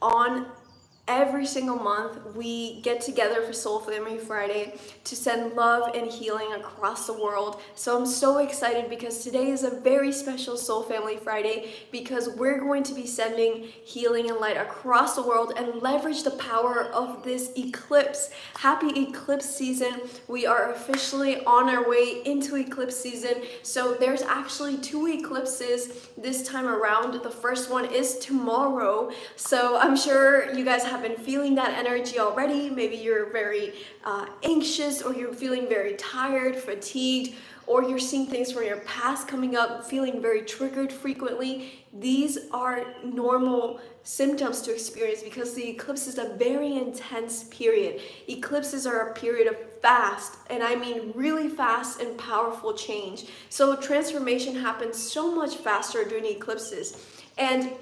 on every single month, we get together for Soul Family Friday to send love and healing across the world. So I'm so excited because today is a very special Soul Family Friday because we're going to be sending healing and light across the world and leverage the power of this eclipse. Happy eclipse season. We are officially on our way into eclipse season. So there's actually 2 eclipses this time around. The first one is tomorrow. So I'm sure you guys have been feeling that energy already. Maybe you're very anxious, or you're feeling very tired, fatigued, or you're seeing things from your past coming up, feeling very triggered frequently. These are normal symptoms to experience because the eclipse is a very intense period. Eclipses are a period of fast, and I mean really fast and powerful change. So transformation happens so much faster during eclipses. And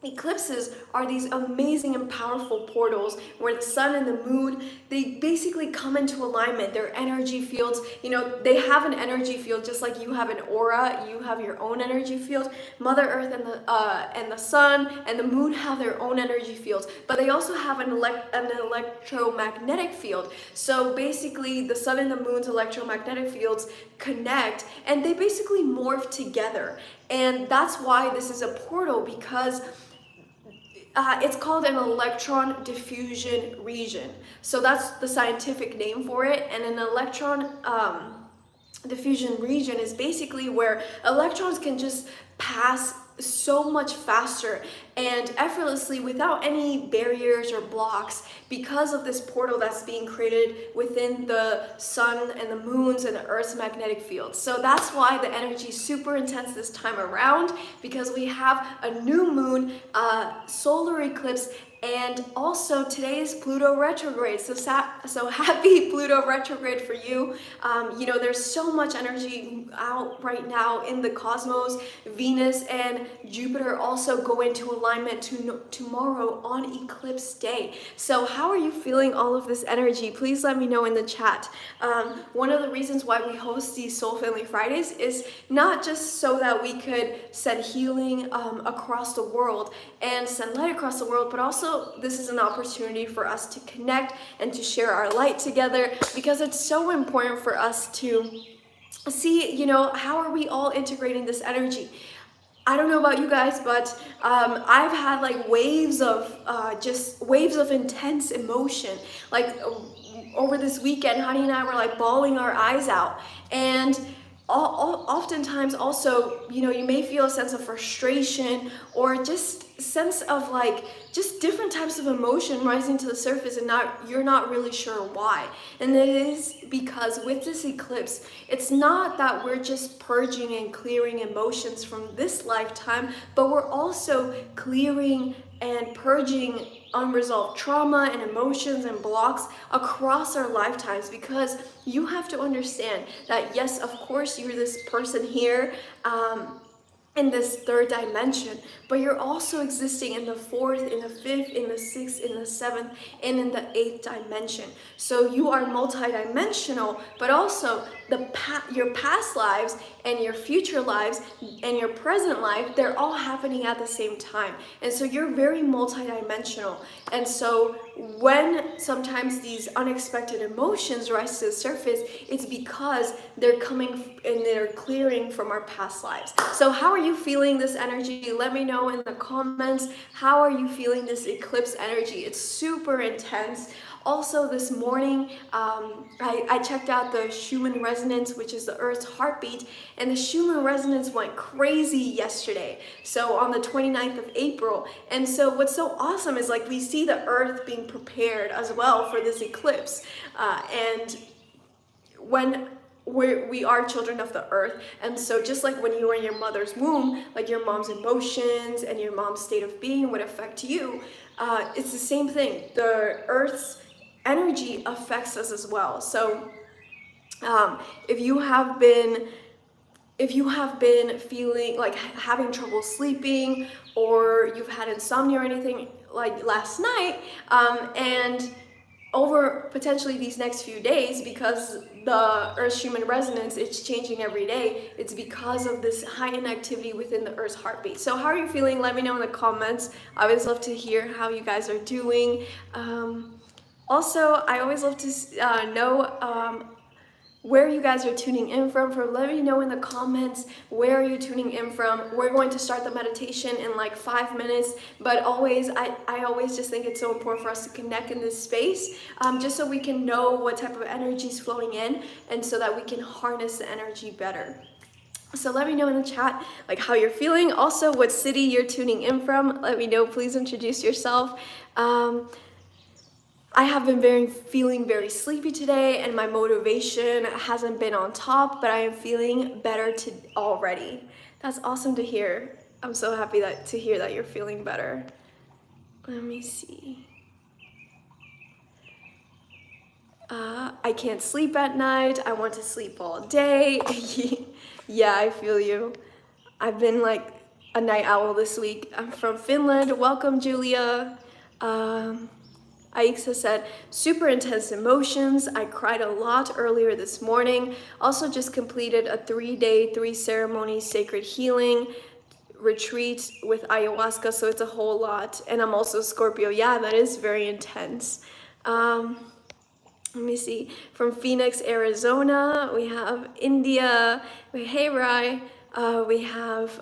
eclipses are these amazing and powerful portals where the sun and the moon, they basically come into alignment. Their energy fields, they have an energy field just like you have an aura. You have your own energy field. Mother Earth and the sun and the moon have their own energy fields, but they also have an electromagnetic field. So basically, the sun and the moon's electromagnetic fields connect, and they basically morph together. And that's why this is a portal, because it's called an electron diffusion region. So that's the scientific name for it. And an electron diffusion region is basically where electrons can just pass so much faster and effortlessly without any barriers or blocks, because of this portal that's being created within the sun and the moon's and the earth's magnetic field. So that's why the energy is super intense this time around, because we have a new moon, solar eclipse, and also today is Pluto retrograde. So happy Pluto retrograde for you. There's so much energy out right now in the cosmos. Venus and Jupiter also go into alignment tomorrow on eclipse day. So how are you feeling all of this energy? Please let me know in the chat. One of the reasons why we host these Soul Family Fridays is not just so that we could send healing across the world and send light across the world, but also this is an opportunity for us to connect and to share our light together, because it's so important for us to see, how are we all integrating this energy? I don't know about you guys, but I've had like waves of intense emotion. Like over this weekend, Honey and I were like bawling our eyes out. And oftentimes also, you may feel a sense of frustration or just sense of like just different types of emotion rising to the surface, and you're not really sure why. And it is because with this eclipse, it's not that we're just purging and clearing emotions from this lifetime, but we're also clearing and purging unresolved trauma and emotions and blocks across our lifetimes, because you have to understand that yes, of course, you're this person here in this 3rd dimension, but you're also existing in the 4th, in the 5th, in the 6th, in the 7th, and in the 8th dimension. So you are multidimensional, but also your past lives and your future lives and your present life, they're all happening at the same time. And so you're very multidimensional. And so when sometimes these unexpected emotions rise to the surface, it's because they're coming and they're clearing from our past lives. So how are you feeling this energy? Let me know in the comments. How are you feeling this eclipse energy? It's super intense. Also this morning, I checked out the Schumann resonance, which is the Earth's heartbeat, and the Schumann resonance went crazy yesterday. So on the 29th of April. And so what's so awesome is like we see the Earth being prepared as well for this eclipse. And when we are children of the earth, and so just like when you were in your mother's womb, like your mom's emotions and your mom's state of being would affect you, it's the same thing. The Earth's energy affects us as well. So if you have been feeling like having trouble sleeping, or you've had insomnia or anything like last night, and over potentially these next few days, because the Earth's human resonance, it's changing every day. It's because of this heightened activity within the Earth's heartbeat. So how are you feeling? Let me know in the comments. I always love to hear how you guys are doing. Also, I always love to know where you guys are tuning in from. Let me know in the comments where you're tuning in from. We're going to start the meditation in like 5 minutes, but I always just think it's so important for us to connect in this space, just so we can know what type of energy is flowing in, and so that we can harness the energy better. So let me know in the chat like how you're feeling. Also, what city you're tuning in from. Let me know. Please introduce yourself. I have been feeling very sleepy today, and my motivation hasn't been on top, but I am feeling better already. That's awesome to hear. I'm so happy to hear that you're feeling better. Let me see. I can't sleep at night. I want to sleep all day. Yeah, I feel you. I've been like a night owl this week. I'm from Finland. Welcome, Julia. Aixa said, super intense emotions. I cried a lot earlier this morning. Also just completed a 3-day, 3-ceremony sacred healing retreat with ayahuasca, so it's a whole lot. And I'm also Scorpio. Yeah, that is very intense. Let me see. From Phoenix, Arizona, we have India. Hey, Rai. We have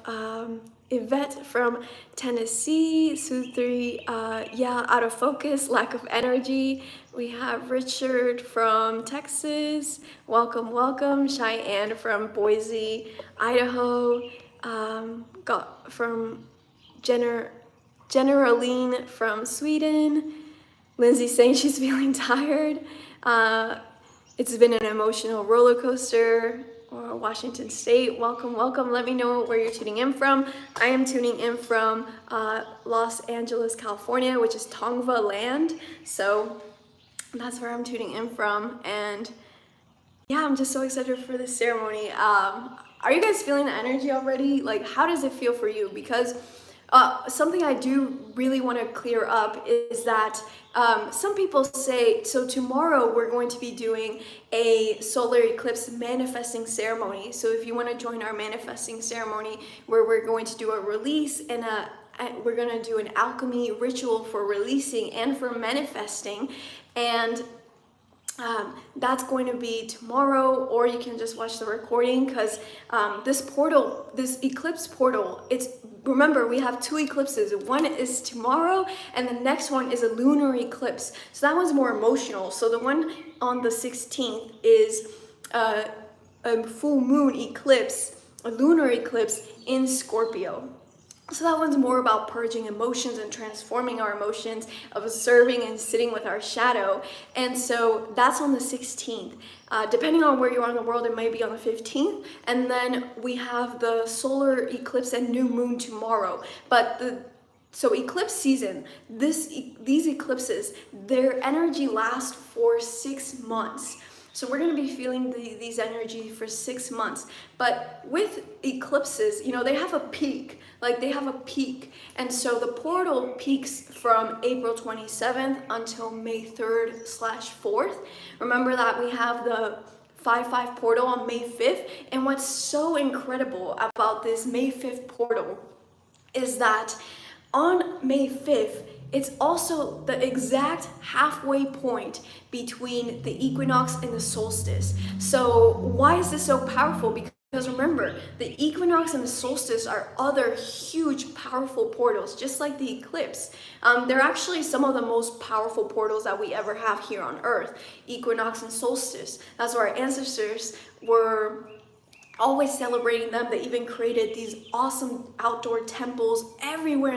Yvette from Tennessee. Sutri, yeah, out of focus, lack of energy. We have Richard from Texas. Welcome, welcome. Cheyenne from Boise, Idaho. Got from Generaline from Sweden. Lindsay saying she's feeling tired. It's been an emotional roller coaster. Washington State, welcome, welcome. Let me know where you're tuning in from. I am tuning in from Los Angeles, California, which is Tongva land. So that's where I'm tuning in from. And yeah, I'm just so excited for this ceremony. Are you guys feeling the energy already? Like, how does it feel for you? Because something I do really want to clear up is that some people say, so tomorrow we're going to be doing a solar eclipse manifesting ceremony. So if you want to join our manifesting ceremony, where we're going to do a release and we're going to do an alchemy ritual for releasing and for manifesting, and that's going to be tomorrow, or you can just watch the recording, because this eclipse portal, remember, we have 2 eclipses. One is tomorrow, and the next one is a lunar eclipse. So that one's more emotional. So the one on the 16th is a full moon eclipse, a lunar eclipse in Scorpio. So that one's more about purging emotions and transforming our emotions, observing and sitting with our shadow. And so that's on the 16th. Depending on where you are in the world, it might be on the 15th. And then we have the solar eclipse and new moon tomorrow. So eclipse season, these eclipses, their energy lasts for 6 months. So we're going to be feeling these energy for 6 months. But with eclipses, they have a peak. And so the portal peaks from April 27th until May 3rd/4th. Remember that we have the 5/5 portal on May 5th. And what's so incredible about this May 5th portal is that on May 5th, it's also the exact halfway point between the equinox and the solstice. So why is this so powerful? Because remember, the equinox and the solstice are other huge, powerful portals, just like the eclipse. They're actually some of the most powerful portals that we ever have here on Earth, equinox and solstice. That's where our ancestors were always celebrating them. They even created these awesome outdoor temples everywhere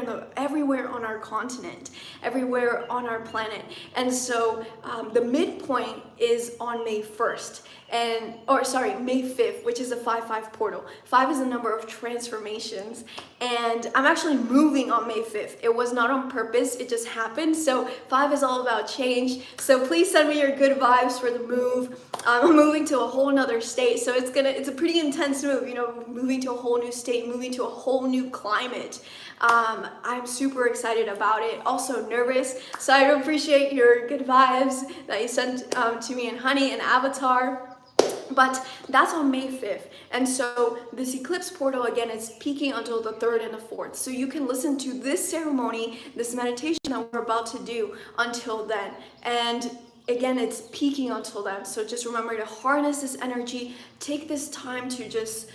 on our continent, everywhere on our planet. And so the midpoint is on May 1st. May 5th, which is a 5/5 portal. 5 is the number of transformations, and I'm actually moving on May 5th. It was not on purpose, it just happened. So 5 is all about change. So please send me your good vibes for the move. I'm moving to a whole nother state, so it's a pretty intense move, moving to a whole new state, moving to a whole new climate. I'm super excited about it, also nervous. So I appreciate your good vibes that you sent to me in Honey and Avatar. But that's on May 5th. And so this eclipse portal, again, is peaking until the 3rd and the 4th. So you can listen to this ceremony, this meditation that we're about to do until then. And again, it's peaking until then. So just remember to harness this energy. Take this time to just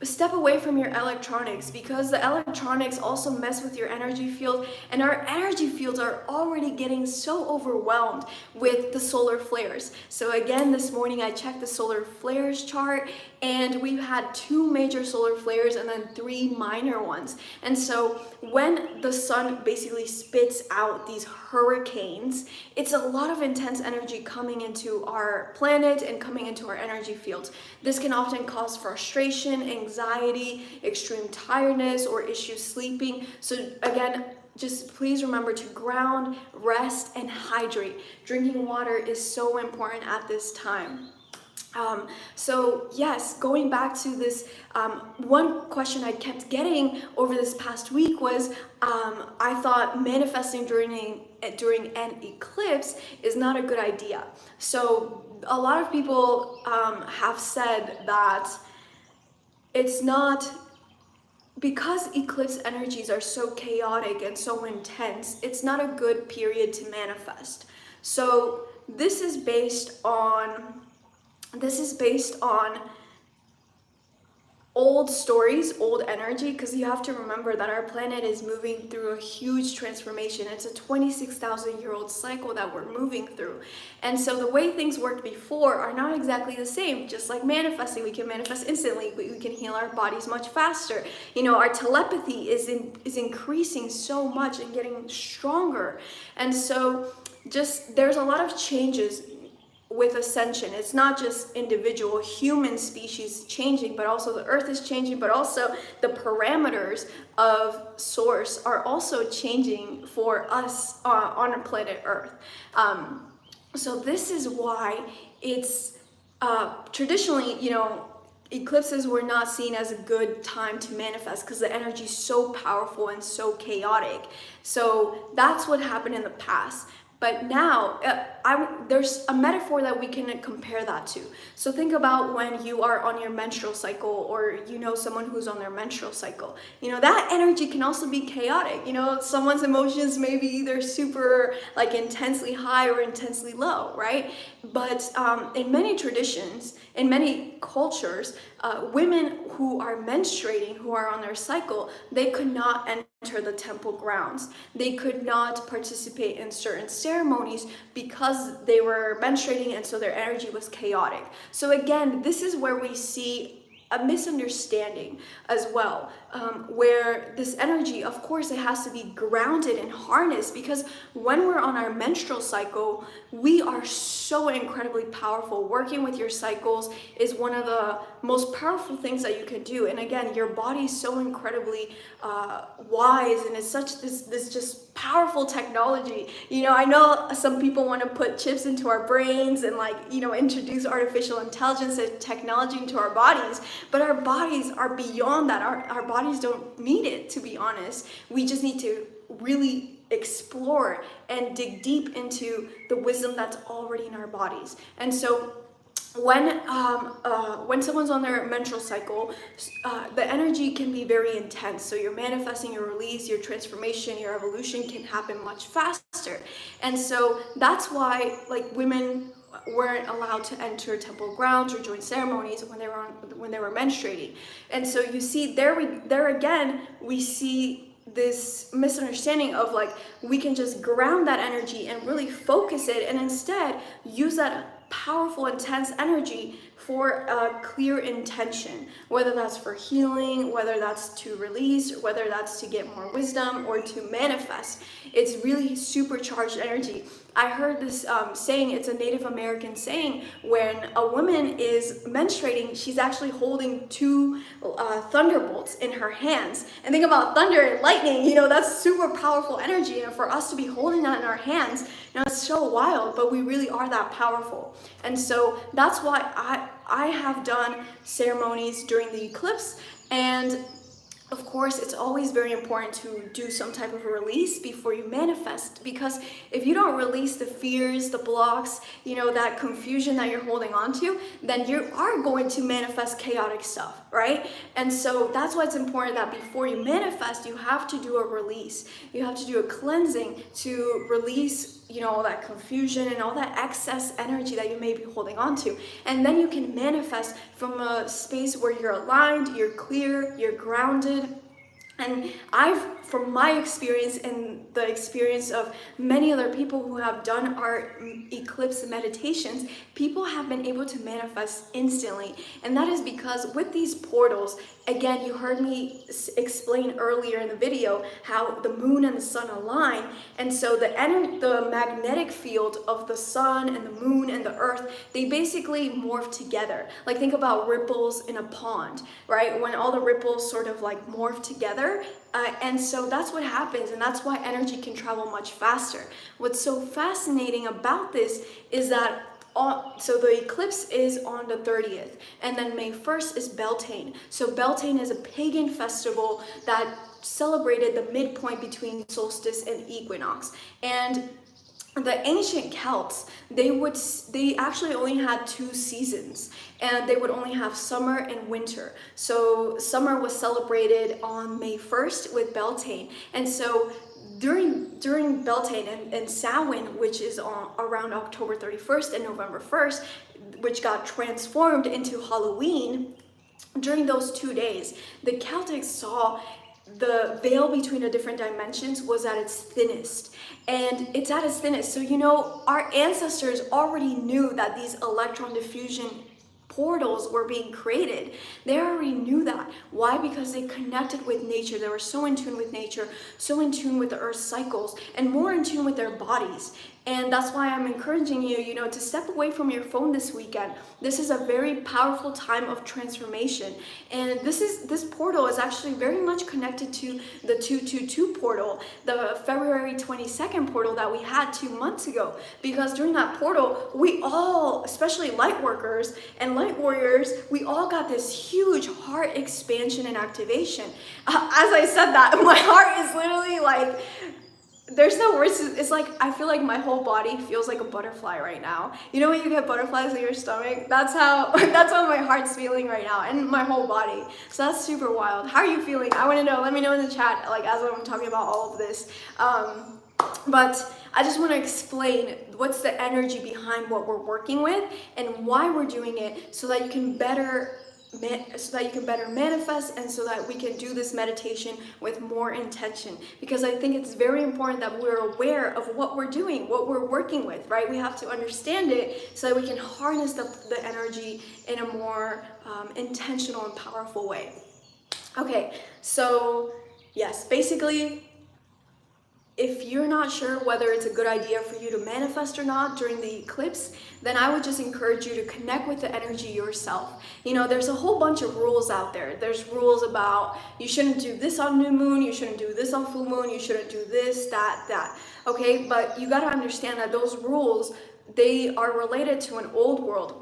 step away from your electronics, because the electronics also mess with your energy field, and our energy fields are already getting so overwhelmed with the solar flares. So again, this morning I checked the solar flares chart, and we've had 2 major solar flares and then 3 minor ones. And so when the sun basically spits out these hurricanes, it's a lot of intense energy coming into our planet and coming into our energy fields. This can often cause frustration, anxiety, extreme tiredness, or issues sleeping. So again, just please remember to ground, rest, and hydrate. Drinking water is so important at this time. So yes, going back to this, one question I kept getting over this past week was, I thought manifesting during an eclipse is not a good idea. So a lot of people have said that it's not, because eclipse energies are so chaotic and so intense, it's not a good period to manifest. So this is based on old stories, old energy, because you have to remember that our planet is moving through a huge transformation. It's a 26,000-year-old cycle that we're moving through. And so the way things worked before are not exactly the same. Just like manifesting, we can manifest instantly. We can heal our bodies much faster. You know, our telepathy is increasing so much and getting stronger. And so just there's a lot of changes with ascension. It's not just individual human species changing, but also the earth is changing, but also the parameters of source are also changing for us on planet earth. So this is why it's traditionally, you know, eclipses were not seen as a good time to manifest, because the energy is so powerful and so chaotic. So that's what happened in the past. But now, there's a metaphor that we can compare that to. So think about when you are on your menstrual cycle, or you know someone who's on their menstrual cycle. You know, that energy can also be chaotic. You know, someone's emotions may be either super, like, intensely high or intensely low, right? But in many traditions, in many cultures, women who are menstruating, who are on their cycle, they could not enter the temple grounds. They could not participate in certain ceremonies because they were menstruating, and so their energy was chaotic. So again, this is where we see a misunderstanding as well, where this energy, of course, it has to be grounded and harnessed, because when we're on our menstrual cycle, we are so incredibly powerful. Working with your cycles is one of the most powerful things that you can do. And again, your body is so incredibly wise, and it's such this just powerful technology. You know, I know some people want to put chips into our brains and, like, you know, introduce artificial intelligence and technology into our bodies, but our bodies are beyond that. Our bodies don't need it, to be honest. We just need to really explore and dig deep into the wisdom that's already in our bodies. And so when someone's on their menstrual cycle, the energy can be very intense. So your manifesting, your release, your transformation, your evolution can happen much faster. And so that's why, like, women weren't allowed to enter temple grounds or join ceremonies when they were menstruating. And so you see there again we see this misunderstanding of, like, we can just ground that energy and really focus it, and instead use that powerful, intense energy for a clear intention, whether that's for healing, whether that's to release, or whether that's to get more wisdom or to manifest. It's really supercharged energy. I heard this saying, it's a Native American saying, when a woman is menstruating, she's actually holding 2 thunderbolts in her hands. And think about thunder and lightning, you know, that's super powerful energy. And for us to be holding that in our hands, you know, it's so wild, but we really are that powerful. And so that's why I have done ceremonies during the eclipse, and Of course, it's always very important to do some type of a release before you manifest, because if you don't release the fears, the blocks, that confusion that you're holding on to, then you are going to manifest chaotic stuff, right? And so that's why it's important that before you manifest, you have to do a release. You have to do a cleansing to release all that confusion and all that excess energy that you may be holding on to. And then you can manifest from a space where you're aligned, you're clear, you're grounded. And from my experience and the experience of many other people who have done our eclipse meditations, people have been able to manifest instantly. And that is because with these portals, again, you heard me explain earlier in the video how the moon and the sun align. And so the magnetic field of the sun and the moon and the earth, they basically morph together. Like, think about ripples in a pond, right? When all the ripples sort of like morph together. And so that's what happens, and that's why energy can travel much faster. What's so fascinating about this is that so the eclipse is on the 30th, and then May 1st is Beltane. So Beltane is a pagan festival that celebrated the midpoint between solstice and equinox. And the ancient Celts, they actually only had 2 seasons, and they would only have summer and winter. So summer was celebrated on May 1st with Beltane. And so during Beltane and Samhain, which is around October 31st and November 1st, which got transformed into Halloween, during those 2 days, the Celtics saw the veil between the different dimensions was at its thinnest. And it's at its thinnest. So, our ancestors already knew that these electron diffusion portals were being created. They already knew that. Why? Because they connected with nature. They were so in tune with nature, so in tune with the earth's cycles, and more in tune with their bodies. And that's why I'm encouraging you, to step away from your phone this weekend. This is a very powerful time of transformation. And this portal is actually very much connected to the 222 portal, the February 22nd portal that we had 2 months ago. Because during that portal, we all, especially light workers and light warriors, we all got this huge heart expansion and activation. As I said that, my heart is literally like, there's no words. It's like, I feel like my whole body feels like a butterfly right now. You know when you get butterflies in your stomach? That's how my heart's feeling right now, and my whole body. So that's super wild. How are you feeling? I want to know. Let me know in the chat, like, as I'm talking about all of this. But I just want to explain what's the energy behind what we're working with and why we're doing it, so that you can better manifest, and so that we can do this meditation with more intention. Because I think it's very important that we're aware of what we're doing, what we're working with, right? We have to understand it so that we can harness the energy in a more intentional and powerful way. Okay, so yes, basically, if you're not sure whether it's a good idea for you to manifest or not during the eclipse, then I would just encourage you to connect with the energy yourself. There's a whole bunch of rules out there. There's rules about you shouldn't do this on new moon, you shouldn't do this on full moon, you shouldn't do this, that. Okay, but you got to understand that those rules, they are related to an old world,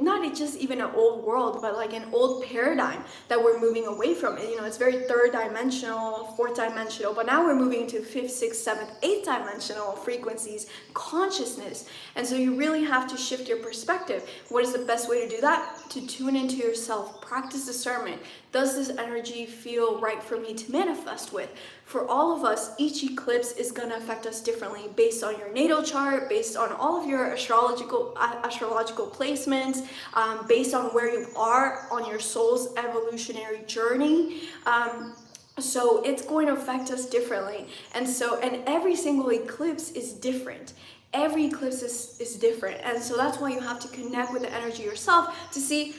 not just even an old world, but like an old paradigm that we're moving away from. It's very 3rd dimensional, 4th dimensional, but now we're moving to 5th, 6th, 7th, 8th dimensional frequencies, consciousness. And so you really have to shift your perspective. What is the best way to do that? To tune into yourself, practice discernment. Does this energy feel right for me to manifest with? For all of us, each eclipse is going to affect us differently based on your natal chart, based on all of your astrological placements, based on where you are on your soul's evolutionary journey. So it's going to affect us differently. And every single eclipse is different. Every eclipse is different, and so that's why you have to connect with the energy yourself to see,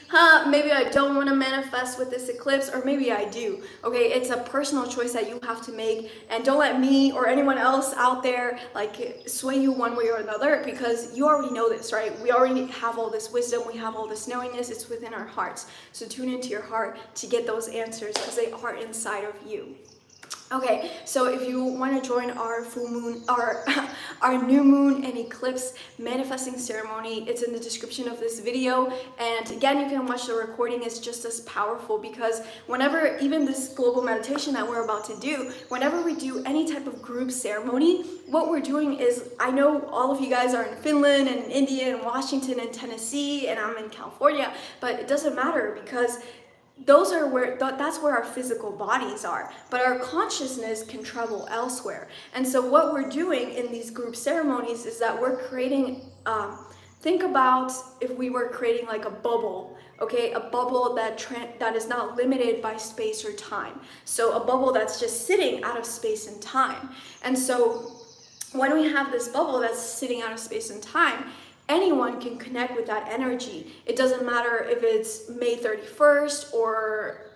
maybe I don't want to manifest with this eclipse, or maybe I do. Okay, it's a personal choice that you have to make, and don't let me or anyone else out there like sway you one way or another, because you already know this, right? We already have all this wisdom, we have all this knowingness, it's within our hearts. So tune into your heart to get those answers, because they are inside of you. Okay, so if you want to join our full moon, our new moon and eclipse manifesting ceremony, it's in the description of this video. And again, you can watch the recording. It's just as powerful because whenever, even this global meditation that we're about to do, whenever we do any type of group ceremony, what we're doing is, I know all of you guys are in Finland and India and Washington and Tennessee, and I'm in California, but it doesn't matter because those are where that's where our physical bodies are, but our consciousness can travel elsewhere. And so what we're doing in these group ceremonies is that we're creating, think about if we were creating like a bubble, okay, a bubble that is not limited by space or time. So a bubble that's just sitting out of space and time. And so when we have this bubble that's sitting out of space and time, anyone can connect with that energy. It doesn't matter if it's May 31st or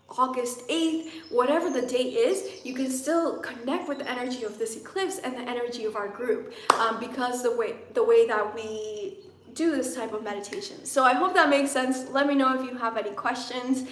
August 8th, whatever the date is, you can still connect with the energy of this eclipse and the energy of our group, because the way that we do this type of meditation. So I hope that makes sense. Let me know if you have any questions.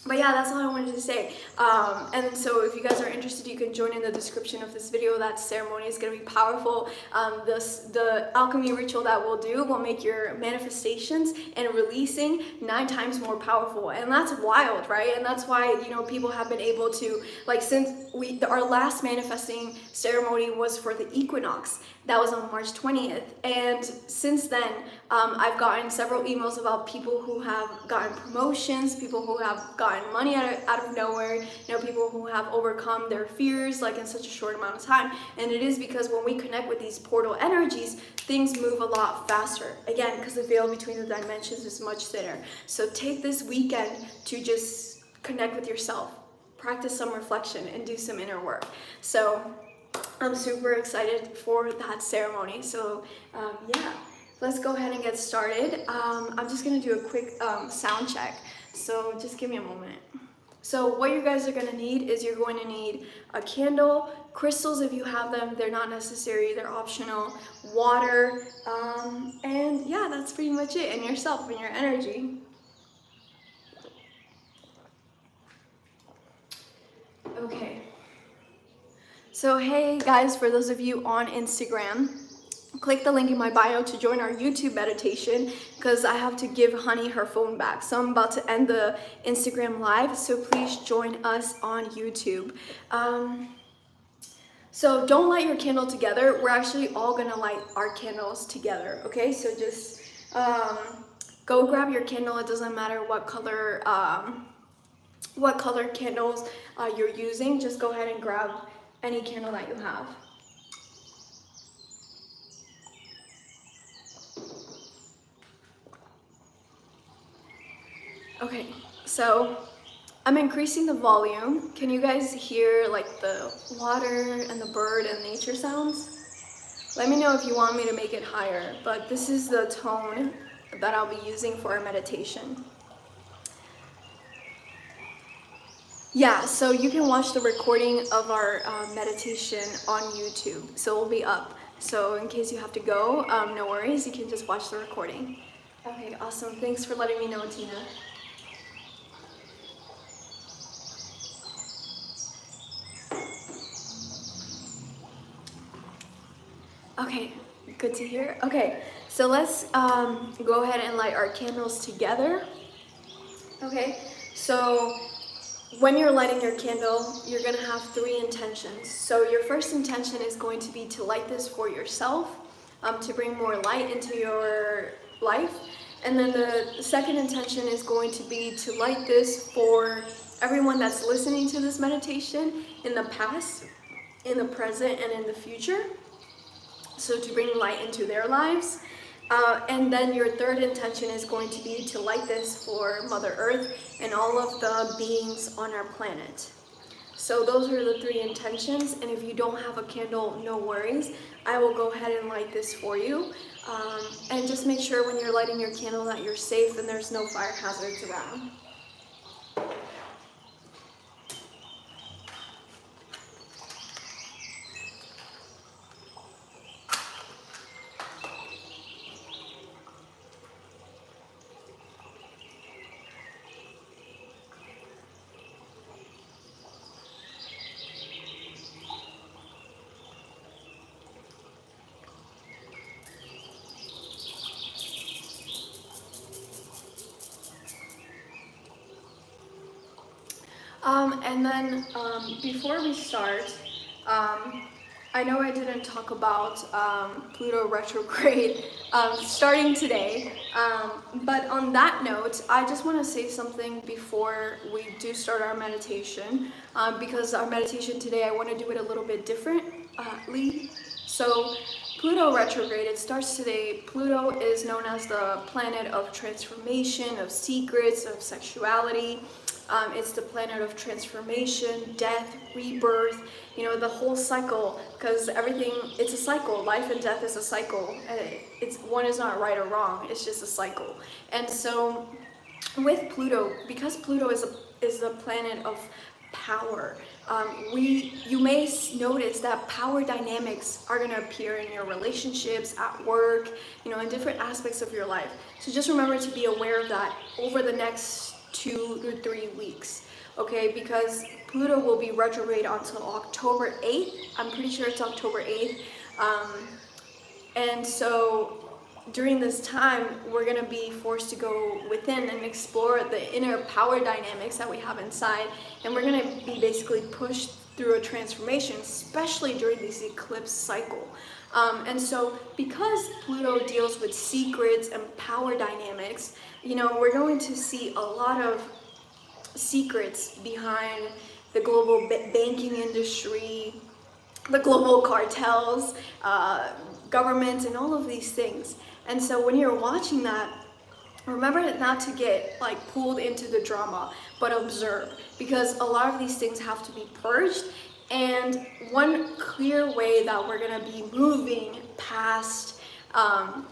But yeah, that's all I wanted to say. And so if you guys are interested, you can join in the description of this video. That ceremony is going to be powerful. The alchemy ritual that we'll do will make your manifestations and releasing 9 times more powerful. And that's wild, right? And that's why, you know, people have been able to, like, since our last manifesting ceremony was for the equinox. That was on March 20th. And since then, I've gotten several emails about people who have gotten promotions, people who have gotten money out of nowhere, you know, people who have overcome their fears like in such a short amount of time. And it is because when we connect with these portal energies, things move a lot faster. Again, because the veil between the dimensions is much thinner. So take this weekend to just connect with yourself, practice some reflection, and do some inner work. So I'm super excited for that ceremony. So yeah, let's go ahead and get started. I'm just gonna do a quick sound check. So just give me a moment. So what you guys are gonna need is you're going to need a candle, crystals if you have them, they're not necessary, they're optional, water, and yeah, that's pretty much it, and yourself and your energy. Okay. So hey guys, for those of you on Instagram, click the link in my bio to join our YouTube meditation because I have to give Honey her phone back. So I'm about to end the Instagram live, so please join us on YouTube. So don't light your candle together. We're actually all gonna light our candles together, okay? So just go grab your candle. It doesn't matter what color candles you're using. Just go ahead and grab any candle that you have. Okay, so I'm increasing the volume. Can you guys hear like the water and the bird and nature sounds? Let me know if you want me to make it higher, but this is the tone that I'll be using for our meditation. Yeah, so you can watch the recording of our meditation on YouTube, so it'll be up. So in case you have to go, no worries, you can just watch the recording. Okay, awesome. Thanks for letting me know, Tina. Okay, good to hear. Okay, so let's go ahead and light our candles together. Okay, so when you're lighting your candle, you're gonna have 3 intentions. So your first intention is going to be to light this for yourself, to bring more light into your life. And then the second intention is going to be to light this for everyone that's listening to this meditation in the past, in the present, and in the future. So to bring light into their lives. And then your third intention is going to be to light this for Mother Earth and all of the beings on our planet. So those are the 3 intentions, and if you don't have a candle, no worries. I will go ahead and light this for you. And just make sure when you're lighting your candle that you're safe and there's no fire hazards around. Before we start, I know I didn't talk about Pluto retrograde starting today, but on that note, I just want to say something before we do start our meditation, because our meditation today, I want to do it a little bit differently. So Pluto retrograde, it starts today. Pluto is known as the planet of transformation, of secrets, of sexuality. It's the planet of transformation, death, rebirth, the whole cycle, because everything, it's a cycle. Life and death is a cycle. One is not right or wrong, it's just a cycle. And so with Pluto, because Pluto is the planet of power, you may notice that power dynamics are going to appear in your relationships, at work, in different aspects of your life. So just remember to be aware of that over the next 2 to 3 weeks, okay? Because Pluto will be retrograde until October 8th. I'm pretty sure it's October 8th. And so during this time, we're going to be forced to go within and explore the inner power dynamics that we have inside. And we're going to be basically pushed through a transformation, especially during this eclipse cycle. And so because Pluto deals with secrets and power dynamics, we're going to see a lot of secrets behind the global banking industry, the global cartels, governments, and all of these things. And so when you're watching that, remember not to get pulled into the drama, but observe, because a lot of these things have to be purged. And one clear way that we're gonna be moving past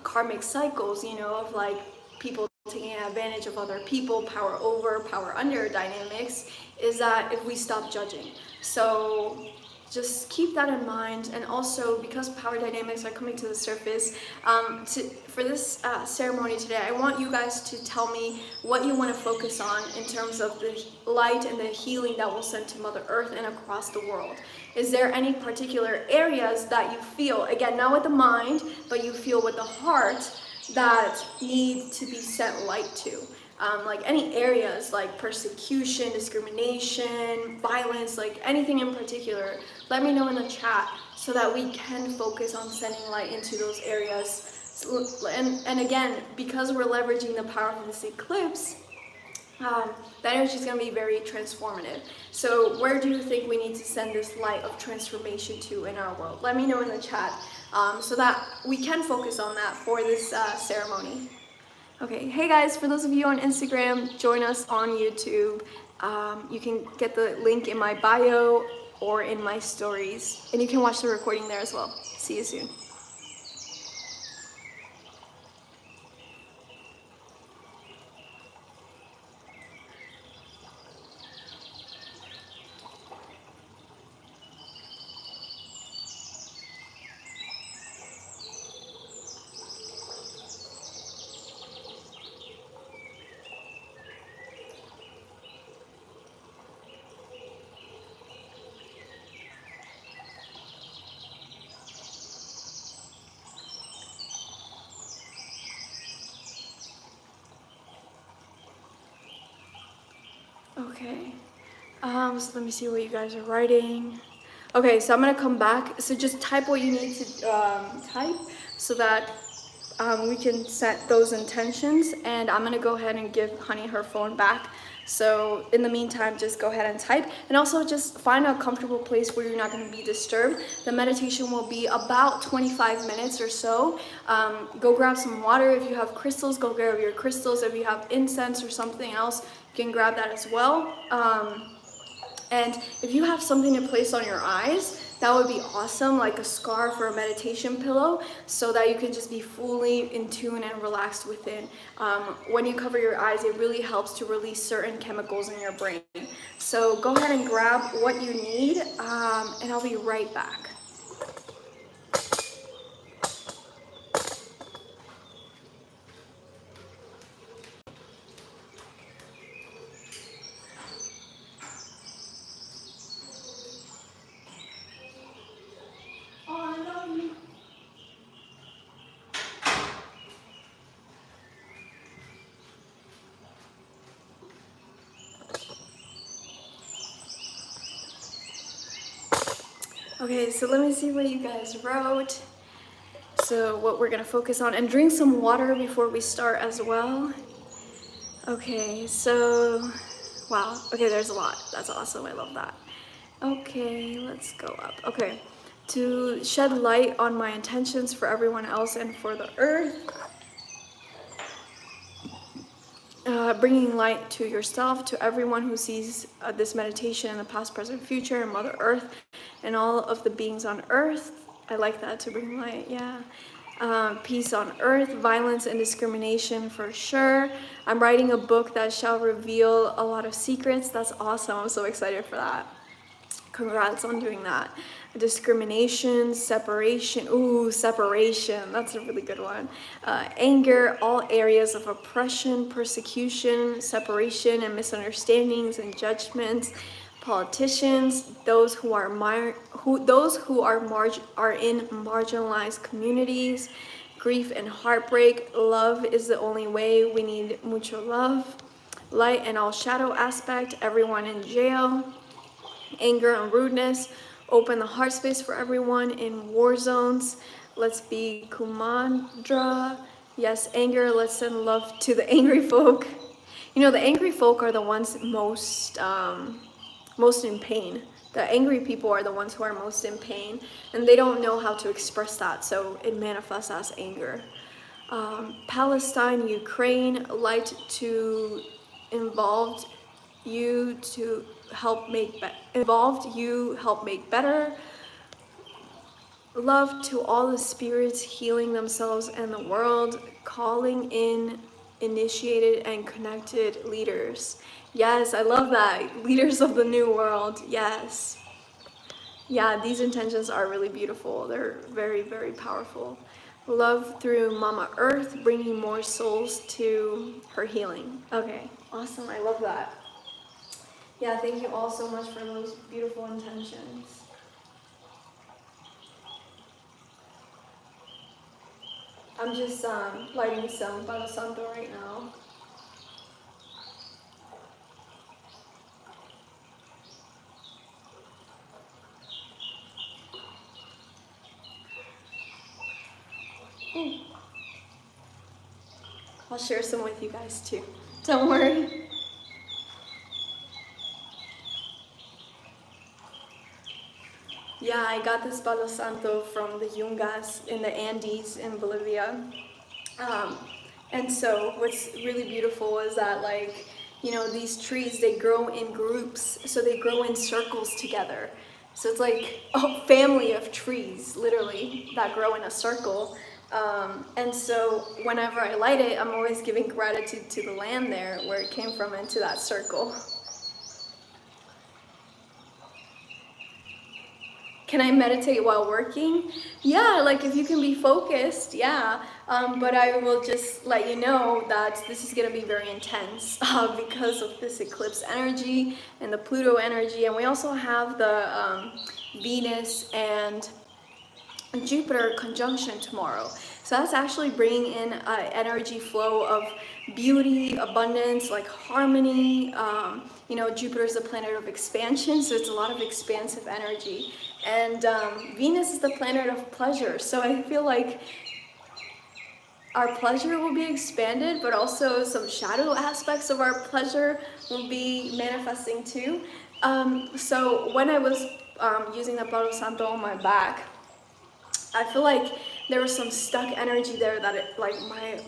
karmic cycles, of people taking advantage of other people, power over, power under dynamics, is that if we stop judging. So just keep that in mind. And also, because power dynamics are coming to the surface, for this ceremony today, I want you guys to tell me what you want to focus on in terms of the light and the healing that will send to Mother Earth and across the world. Is there any particular areas that you feel, again, not with the mind, but you feel with the heart, that need to be sent light to? Any areas like persecution, discrimination, violence, anything in particular, let me know in the chat so that we can focus on sending light into those areas. And again, because we're leveraging the power of this eclipse, that energy is going to be very transformative. So where do you think we need to send this light of transformation to in our world? Let me know in the chat so that we can focus on that for this ceremony. Okay, hey guys, for those of you on Instagram, join us on YouTube. You can get the link in my bio or in my stories, and you can watch the recording there as well. See you soon. Okay, so let me see what you guys are writing. Okay, so I'm gonna come back. So just type what you need to type so that we can set those intentions. And I'm gonna go ahead and give Honey her phone back. So in the meantime, just go ahead and type. And also just find a comfortable place where you're not gonna be disturbed. The meditation will be about 25 minutes or so. Go grab some water. If you have crystals, go grab your crystals. If you have incense or something else, you can grab that as well. And if you have something to place on your eyes, that would be awesome, like a scarf or a meditation pillow, so that you can just be fully in tune and relaxed within. When you cover your eyes, it really helps to release certain chemicals in your brain. So go ahead and grab what you need, and I'll be right back. Okay, so let me see what you guys wrote. So what we're gonna focus on, and drink some water before we start as well. Okay, so, wow, okay, there's a lot. That's awesome, I love that. Okay, let's go up. Okay, to shed light on my intentions for everyone else and for the earth. Bringing light to yourself, to everyone who sees this meditation in the past, present, future, and Mother Earth, and all of the beings on Earth. I like that, to bring light, yeah. Peace on Earth, violence and discrimination for sure. I'm writing a book that shall reveal a lot of secrets. That's awesome. I'm so excited for that. Congrats on doing that. Discrimination, separation. Ooh, separation. That's a really good one. Anger, all areas of oppression, persecution, separation, and misunderstandings and judgments. Politicians, those who are in marginalized communities. Grief and heartbreak. Love is the only way. We need mucho love. Light and all shadow aspect. Everyone in jail. Anger and rudeness. Open the heart space for everyone in war zones. Let's be Kumandra. Yes, anger. Let's send love to the angry folk. You know, the angry folk are the ones most in pain. The angry people are the ones who are most in pain, and they don't know how to express that, so it manifests as anger. Palestine, Ukraine, light to involved you help make better. Love to all the spirits healing themselves and the world, calling in initiated and connected leaders. Yes, I love that. Leaders of the new world. Yes. Yeah, these intentions are really beautiful. They're very, very powerful. Love through Mama Earth, bringing more souls to her healing. Okay, awesome. I love that. Yeah, thank you all so much for those beautiful intentions. I'm just lighting some Palo Santo right now. I'll share some with you guys too. Don't worry. Yeah, I got this Palo Santo from the Yungas in the Andes in Bolivia. And so what's really beautiful is that, like, you know, these trees, they grow in groups, so they grow in circles together. So it's like a family of trees, literally, that grow in a circle. And so whenever I light it, I'm always giving gratitude to the land there where it came from and to that circle. Can I meditate while working? Yeah, like if you can be focused, yeah. But I will just let you know that this is gonna be very intense because of this eclipse energy and the Pluto energy. And we also have the Venus and Jupiter conjunction tomorrow. So that's actually bringing in an energy flow of beauty, abundance, like harmony. You know, Jupiter is the planet of expansion, so it's a lot of expansive energy. And Venus is the planet of pleasure, so I feel like our pleasure will be expanded, but also some shadow aspects of our pleasure will be manifesting too. So when I was using the Palo Santo on my back, I feel like there was some stuck energy there that it, like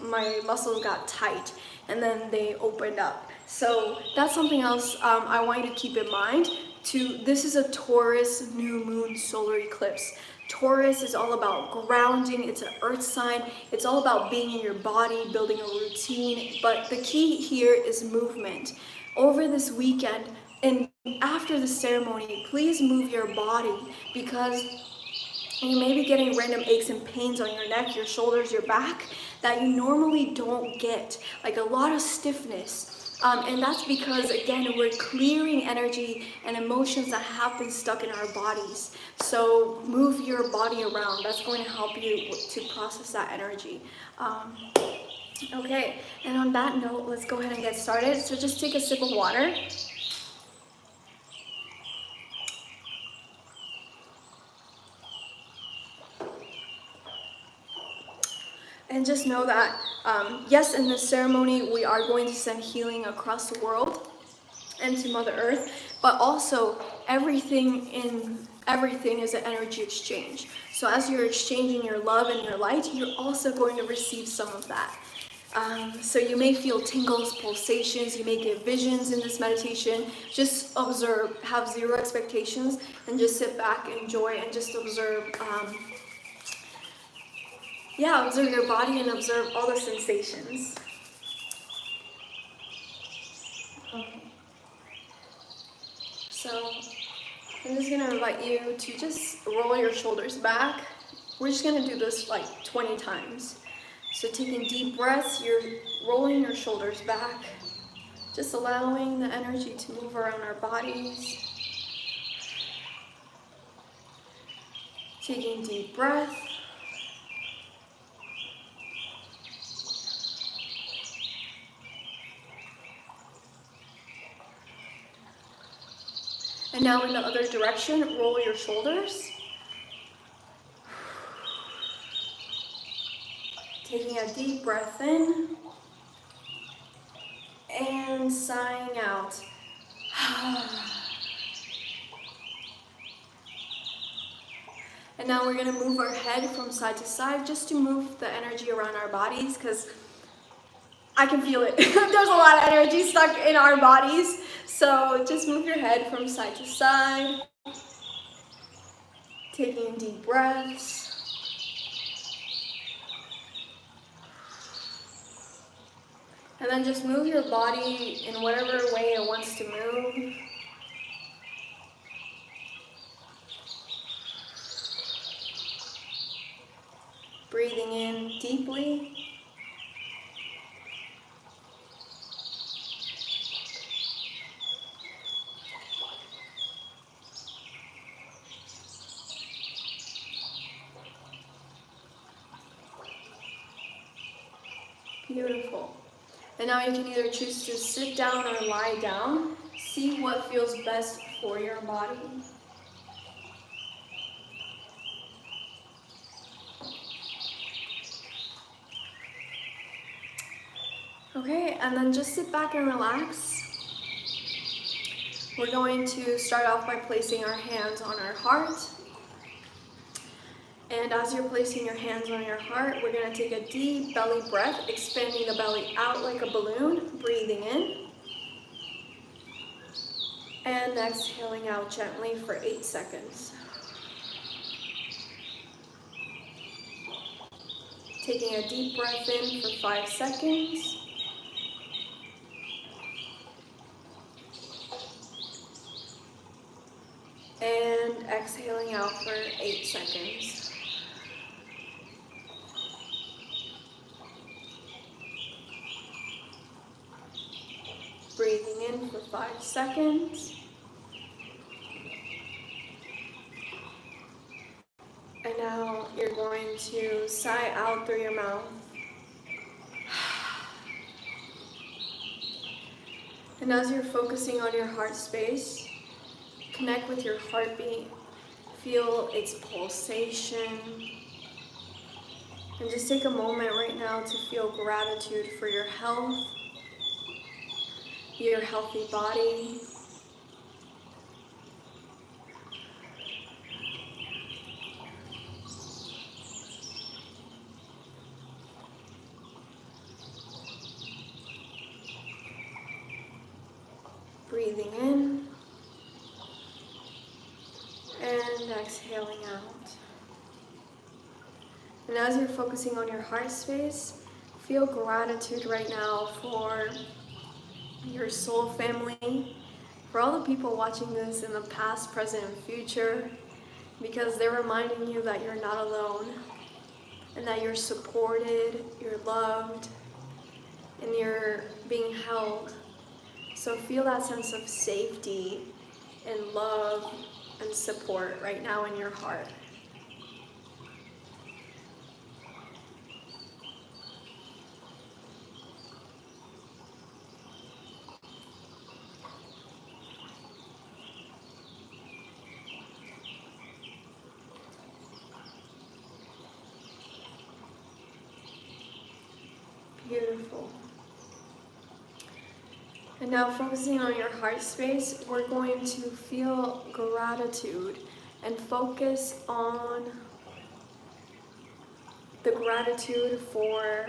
my muscles got tight and then they opened up. So that's something else I want you to keep in mind. This is a Taurus new moon solar eclipse. Taurus is all about grounding, it's an earth sign, it's all about being in your body, building a routine, but the key here is movement. Over this weekend and after the ceremony, please move your body because you may be getting random aches and pains on your neck, your shoulders, your back that you normally don't get, like a lot of stiffness. And that's because, again, we're clearing energy and emotions that have been stuck in our bodies. So move your body around. That's going to help you to process that energy. Okay, and on that note, let's go ahead and get started. So just take a sip of water. And just know that, yes, in this ceremony, we are going to send healing across the world and to Mother Earth, but also everything is an energy exchange. So as you're exchanging your love and your light, you're also going to receive some of that. So you may feel tingles, pulsations, you may get visions in this meditation. Just observe, have zero expectations, and just sit back, enjoy, and just observe. Observe your body and observe all the sensations. Okay. So I'm just gonna invite you to just roll your shoulders back. We're just gonna do this like 20 times. So taking deep breaths, you're rolling your shoulders back, just allowing the energy to move around our bodies. Taking deep breath. And now in the other direction, roll your shoulders. Taking a deep breath in and sighing out. And now we're gonna move our head from side to side just to move the energy around our bodies, because I can feel it. There's a lot of energy stuck in our bodies. So just move your head from side to side. Taking deep breaths. And then just move your body in whatever way it wants to move. Breathing in deeply. Beautiful. And now you can either choose to sit down or lie down. See what feels best for your body. Okay, and then just sit back and relax. We're going to start off by placing our hands on our heart. And as you're placing your hands on your heart, we're going to take a deep belly breath, expanding the belly out like a balloon, breathing in. And exhaling out gently for 8 seconds. Taking a deep breath in for 5 seconds. And exhaling out for 8 seconds. Breathing in for 5 seconds. And now you're going to sigh out through your mouth. And as you're focusing on your heart space, connect with your heartbeat. Feel its pulsation. And just take a moment right now to feel gratitude for your health, your healthy body. Breathing in and exhaling out. And as you're focusing on your heart space, feel gratitude right now for your soul family, for all the people watching this in the past, present, and future, because they're reminding you that you're not alone and that you're supported, you're loved, and you're being held. So feel that sense of safety and love and support right now in your heart. Beautiful. And now focusing on your heart space, we're going to feel gratitude and focus on the gratitude for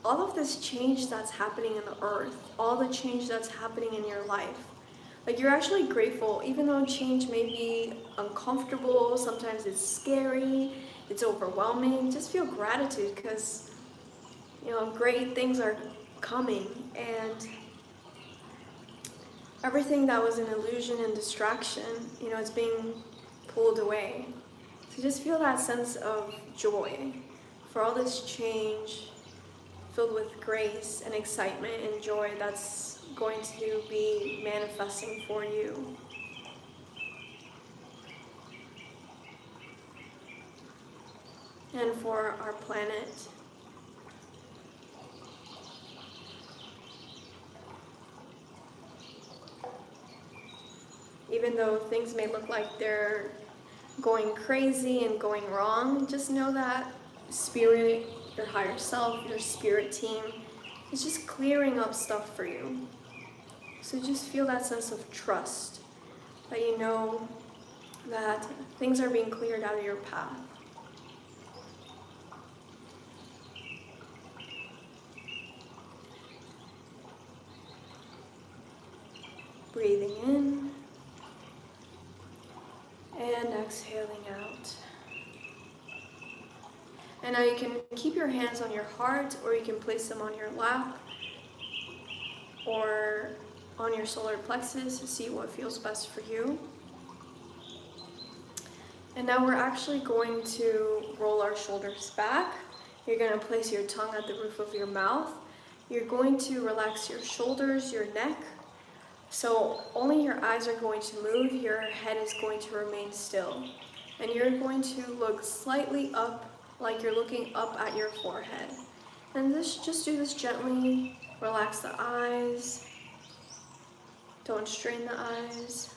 all of this change that's happening in the earth, all the change that's happening in your life. Like, you're actually grateful, even though change may be uncomfortable, sometimes it's scary, it's overwhelming. Just feel gratitude because, great things are coming, and everything that was an illusion and distraction, it's being pulled away. So just feel that sense of joy for all this change, filled with grace and excitement and joy that's going to be manifesting for you. And for our planet. Even though things may look like they're going crazy and going wrong, just know that spirit, your higher self, your spirit team is just clearing up stuff for you. So just feel that sense of trust, that you know that things are being cleared out of your path. Breathing in and exhaling out. And now you can keep your hands on your heart, or you can place them on your lap or on your solar plexus to see what feels best for you. And now we're actually going to roll our shoulders back. You're going to place your tongue at the roof of your mouth. You're going to relax your shoulders, your neck. So only your eyes are going to move, your head is going to remain still. And you're going to look slightly up, like you're looking up at your forehead. And just do this gently. Relax the eyes. Don't strain the eyes.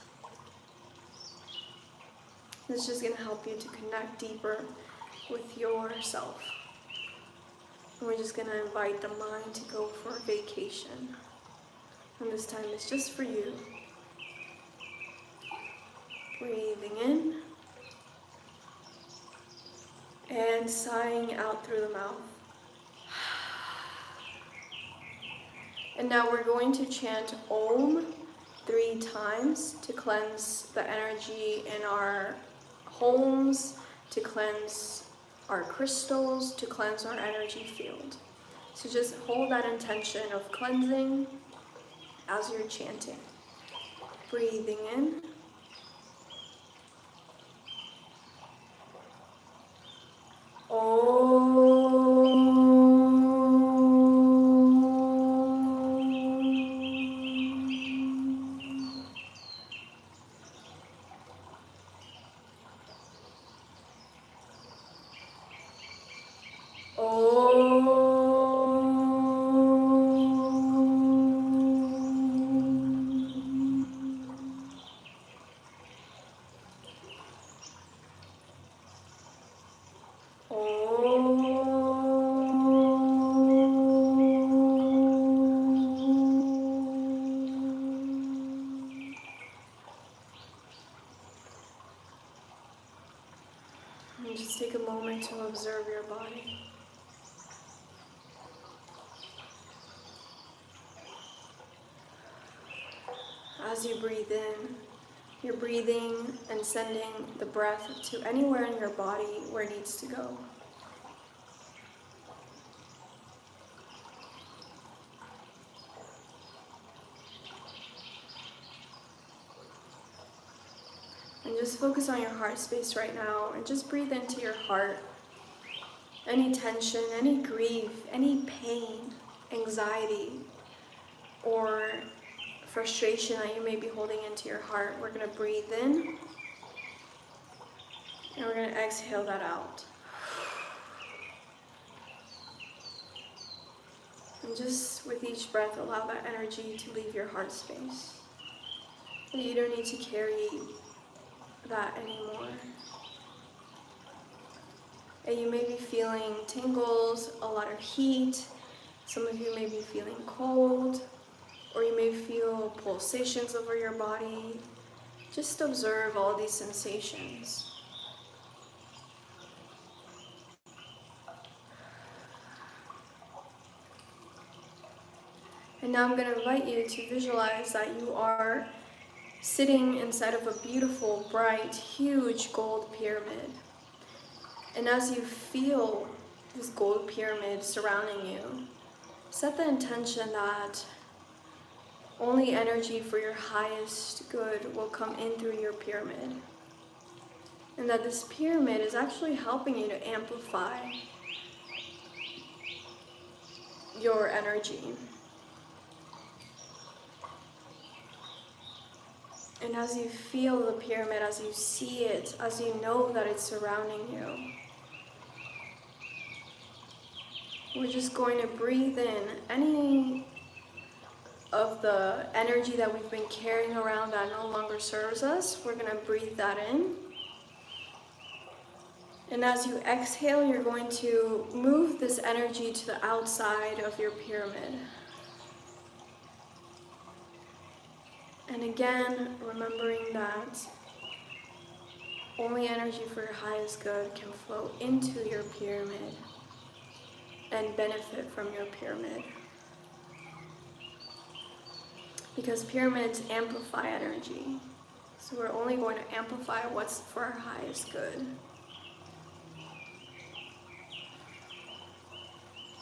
This is just going to help you to connect deeper with yourself. And we're just going to invite the mind to go for a vacation. And this time it's just for you. Breathing in and sighing out through the mouth. And now we're going to chant Om 3 times to cleanse the energy in our homes, to cleanse our crystals, to cleanse our energy field. So just hold that intention of cleansing as you're chanting. Breathing in. And just take a moment to observe your body. As you breathe in, you're breathing and sending the breath to anywhere in your body where it needs to go. And just focus on your heart space right now and just breathe into your heart. Any tension, any grief, any pain, anxiety, or frustration that you may be holding into your heart, we're going to breathe in and we're going to exhale that out. And just with each breath, allow that energy to leave your heart space. You don't need to carry that anymore. And you may be feeling tingles, a lot of heat, Some of you may be feeling cold, or you may feel pulsations over your body. Just observe all these sensations. And now I'm going to invite you to visualize that you are sitting inside of a beautiful, bright, huge gold pyramid. And as you feel this gold pyramid surrounding you, set the intention that only energy for your highest good will come in through your pyramid. And that this pyramid is actually helping you to amplify your energy. And as you feel the pyramid, as you see it, as you know that it's surrounding you, we're just going to breathe in any of the energy that we've been carrying around that no longer serves us. We're going to breathe that in. And as you exhale, you're going to move this energy to the outside of your pyramid. And again, remembering that only energy for your highest good can flow into your pyramid and benefit from your pyramid. Because pyramids amplify energy. So we're only going to amplify what's for our highest good.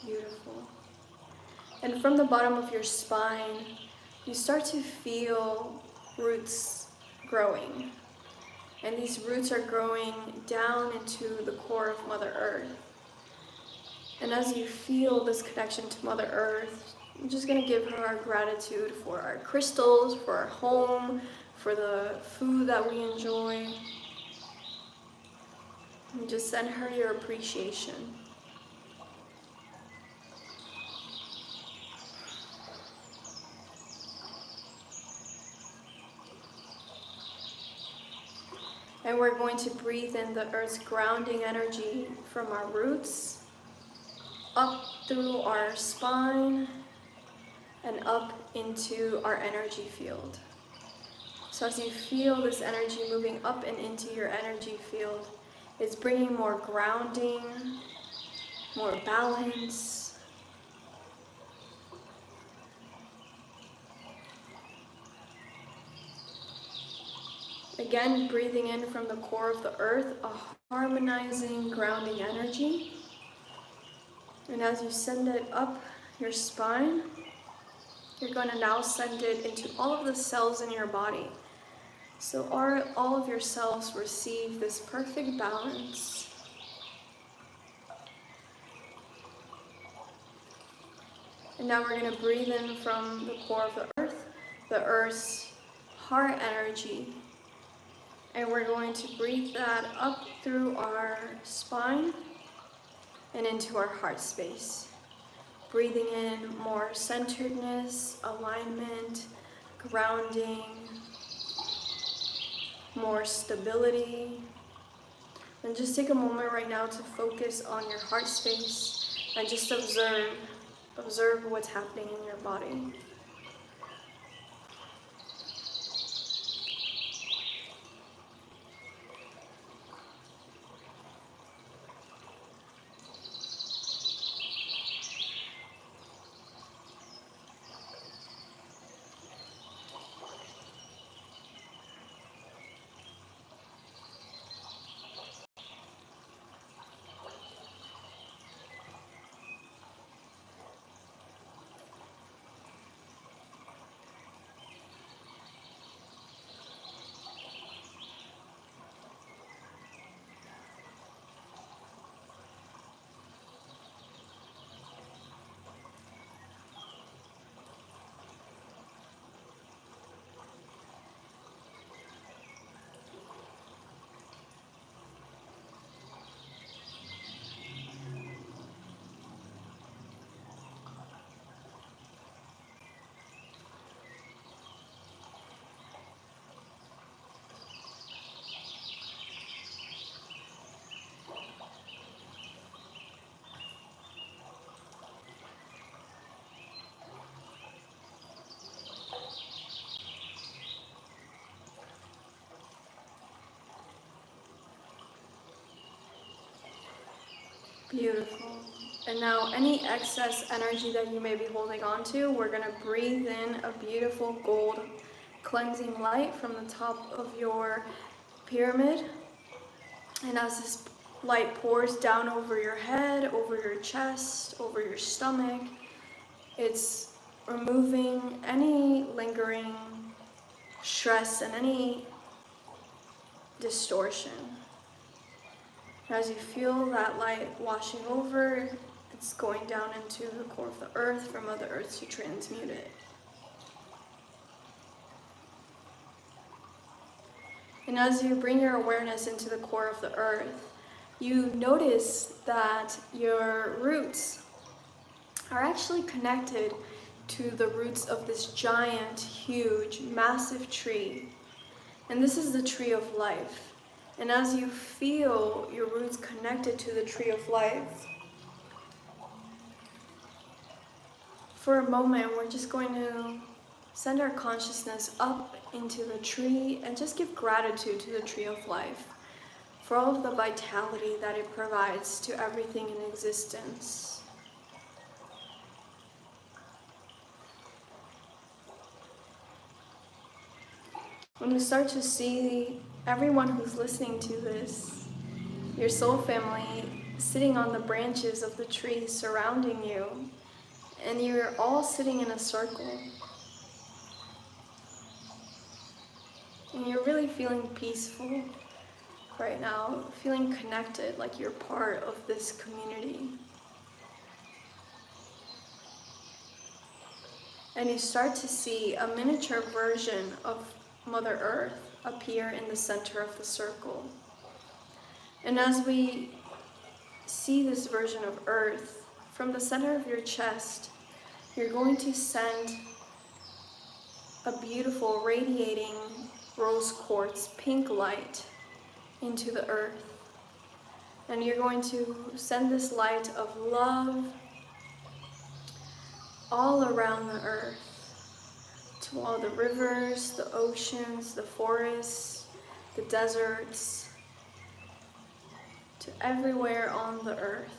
Beautiful. And from the bottom of your spine, you start to feel roots growing. And these roots are growing down into the core of Mother Earth. And as you feel this connection to Mother Earth, I'm just going to give her our gratitude for our crystals, for our home, for the food that we enjoy. And just send her your appreciation. And we're going to breathe in the earth's grounding energy from our roots, up through our spine, and up into our energy field. So as you feel this energy moving up and into your energy field, it's bringing more grounding, more balance. Again, breathing in from the core of the earth, a harmonizing, grounding energy. And as you send it up your spine, you're going to now send it into all of the cells in your body. So all of your cells receive this perfect balance. And now we're going to breathe in from the core of the earth's heart energy. And we're going to breathe that up through our spine and into our heart space. Breathing in more centeredness, alignment, grounding, more stability. And just take a moment right now to focus on your heart space and just observe what's happening in your body. Beautiful. And now any excess energy that you may be holding on to, we're going to breathe in a beautiful gold cleansing light from the top of your pyramid. And as this light pours down over your head, over your chest, over your stomach, it's removing any lingering stress and any distortion. As you feel that light washing over, it's going down into the core of the earth for Mother Earth to transmute it. And as you bring your awareness into the core of the earth, you notice that your roots are actually connected to the roots of this giant, huge, massive tree. And this is the tree of life. And as you feel your roots connected to the tree of life, for a moment, we're just going to send our consciousness up into the tree and just give gratitude to the tree of life for all of the vitality that it provides to everything in existence. When you start to see everyone who's listening to this, your soul family sitting on the branches of the tree surrounding you, and you're all sitting in a circle. And you're really feeling peaceful right now, feeling connected, like you're part of this community. And you start to see a miniature version of Mother Earth appear in the center of the circle. And as we see this version of Earth, from the center of your chest, you're going to send a beautiful radiating rose quartz pink light into the earth. And you're going to send this light of love all around the earth, to all the rivers, the oceans, the forests, the deserts, to everywhere on the earth.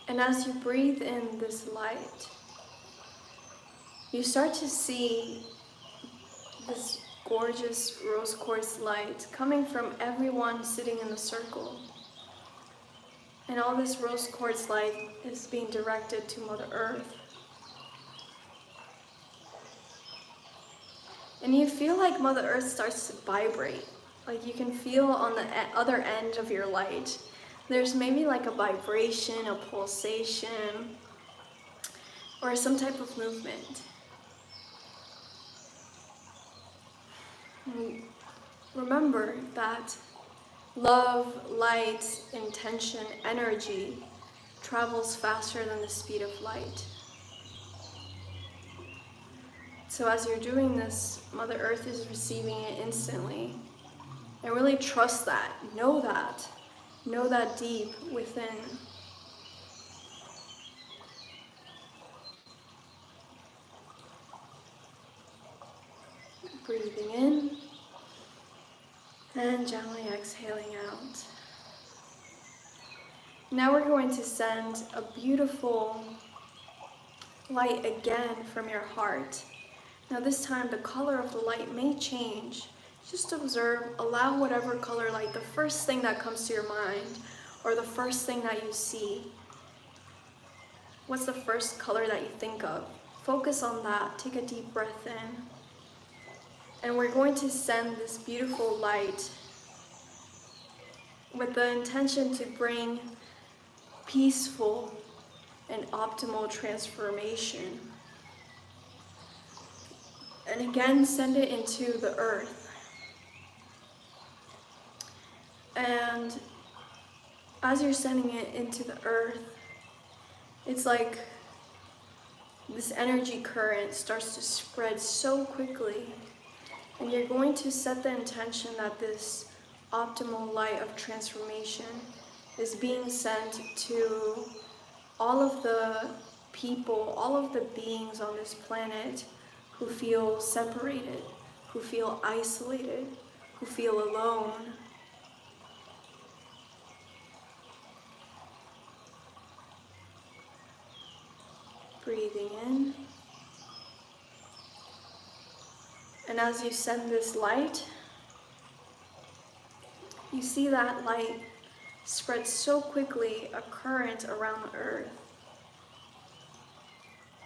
And as you breathe in this light, you start to see this gorgeous rose quartz light coming from everyone sitting in the circle. And all this rose quartz light is being directed to Mother Earth. And you feel like Mother Earth starts to vibrate. Like you can feel on the other end of your light, there's maybe like a vibration, a pulsation, or some type of movement. And remember that love, light, intention, energy travels faster than the speed of light. So as you're doing this, Mother Earth is receiving it instantly. And really trust that, know that. Know that deep within. Breathing in and gently exhaling out. Now we're going to send a beautiful light again from your heart. Now this time the color of the light may change. Just observe, allow whatever color light, the first thing that comes to your mind, or the first thing that you see. What's the first color that you think of? Focus on that, take a deep breath in. And we're going to send this beautiful light with the intention to bring peaceful and optimal transformation. And again, send it into the earth. And as you're sending it into the earth, it's like this energy current starts to spread so quickly. And you're going to set the intention that this optimal light of transformation is being sent to all of the people, all of the beings on this planet who feel separated, who feel isolated, who feel alone. Breathing in. And as you send this light, you see that light spread so quickly, a current around the earth.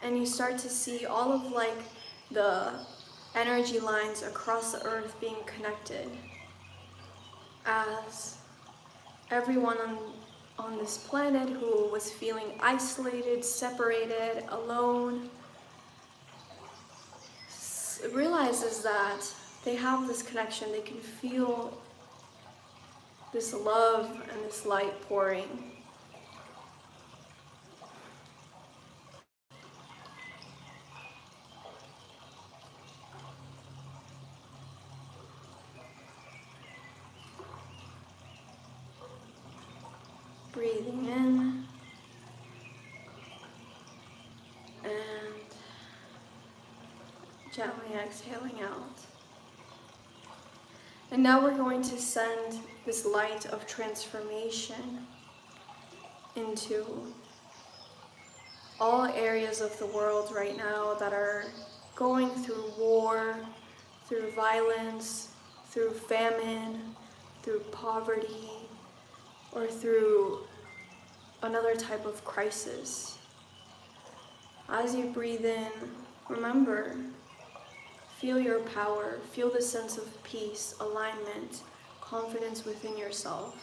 And you start to see all of the energy lines across the earth being connected, as everyone on this planet who was feeling isolated, separated, alone, realizes that they have this connection. They can feel this love and this light pouring. Breathing in and gently exhaling out. And now we're going to send this light of transformation into all areas of the world right now that are going through war, through violence, through famine, through poverty, or through another type of crisis. As you breathe in, remember, feel your power, feel the sense of peace, alignment, confidence within yourself.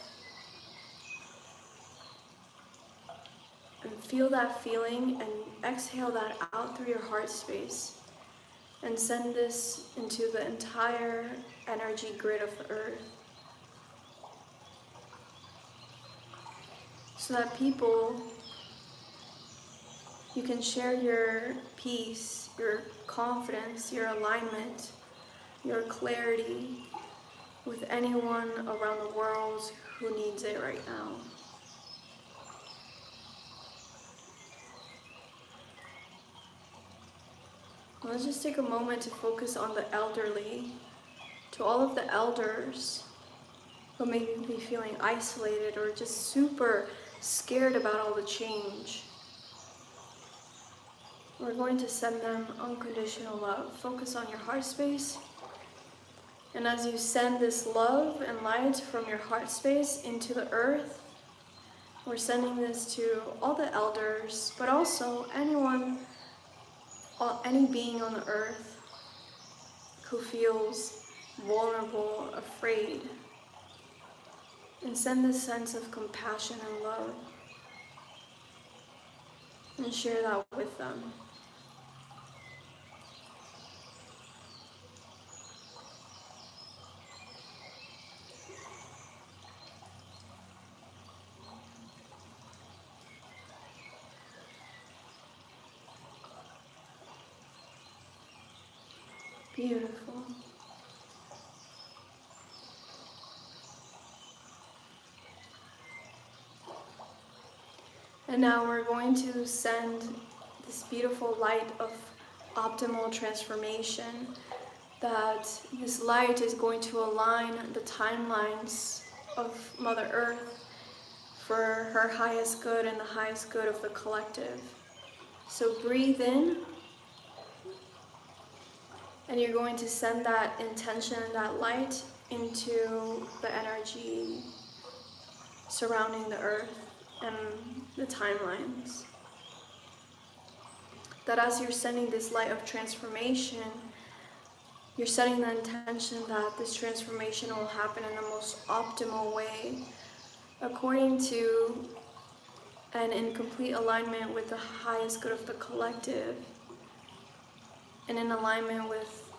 And feel that feeling and exhale that out through your heart space and send this into the entire energy grid of the earth. So that you can share your peace, your confidence, your alignment, your clarity with anyone around the world who needs it right now. Let's just take a moment to focus on the elderly, to all of the elders who may be feeling isolated or just super scared about all the change. We're going to send them unconditional love. Focus on your heart space. And as you send this love and light from your heart space into the earth, we're sending this to all the elders, but also any being on the earth who feels vulnerable, afraid. And send this sense of compassion and love. And share that with them. Beautiful. And now we're going to send this beautiful light of optimal transformation, that this light is going to align the timelines of Mother Earth for her highest good and the highest good of the collective. So breathe in, and you're going to send that intention and that light into the energy surrounding the earth and the timelines. That as you're sending this light of transformation, you're setting the intention that this transformation will happen in the most optimal way, according to and in complete alignment with the highest good of the collective, and in alignment with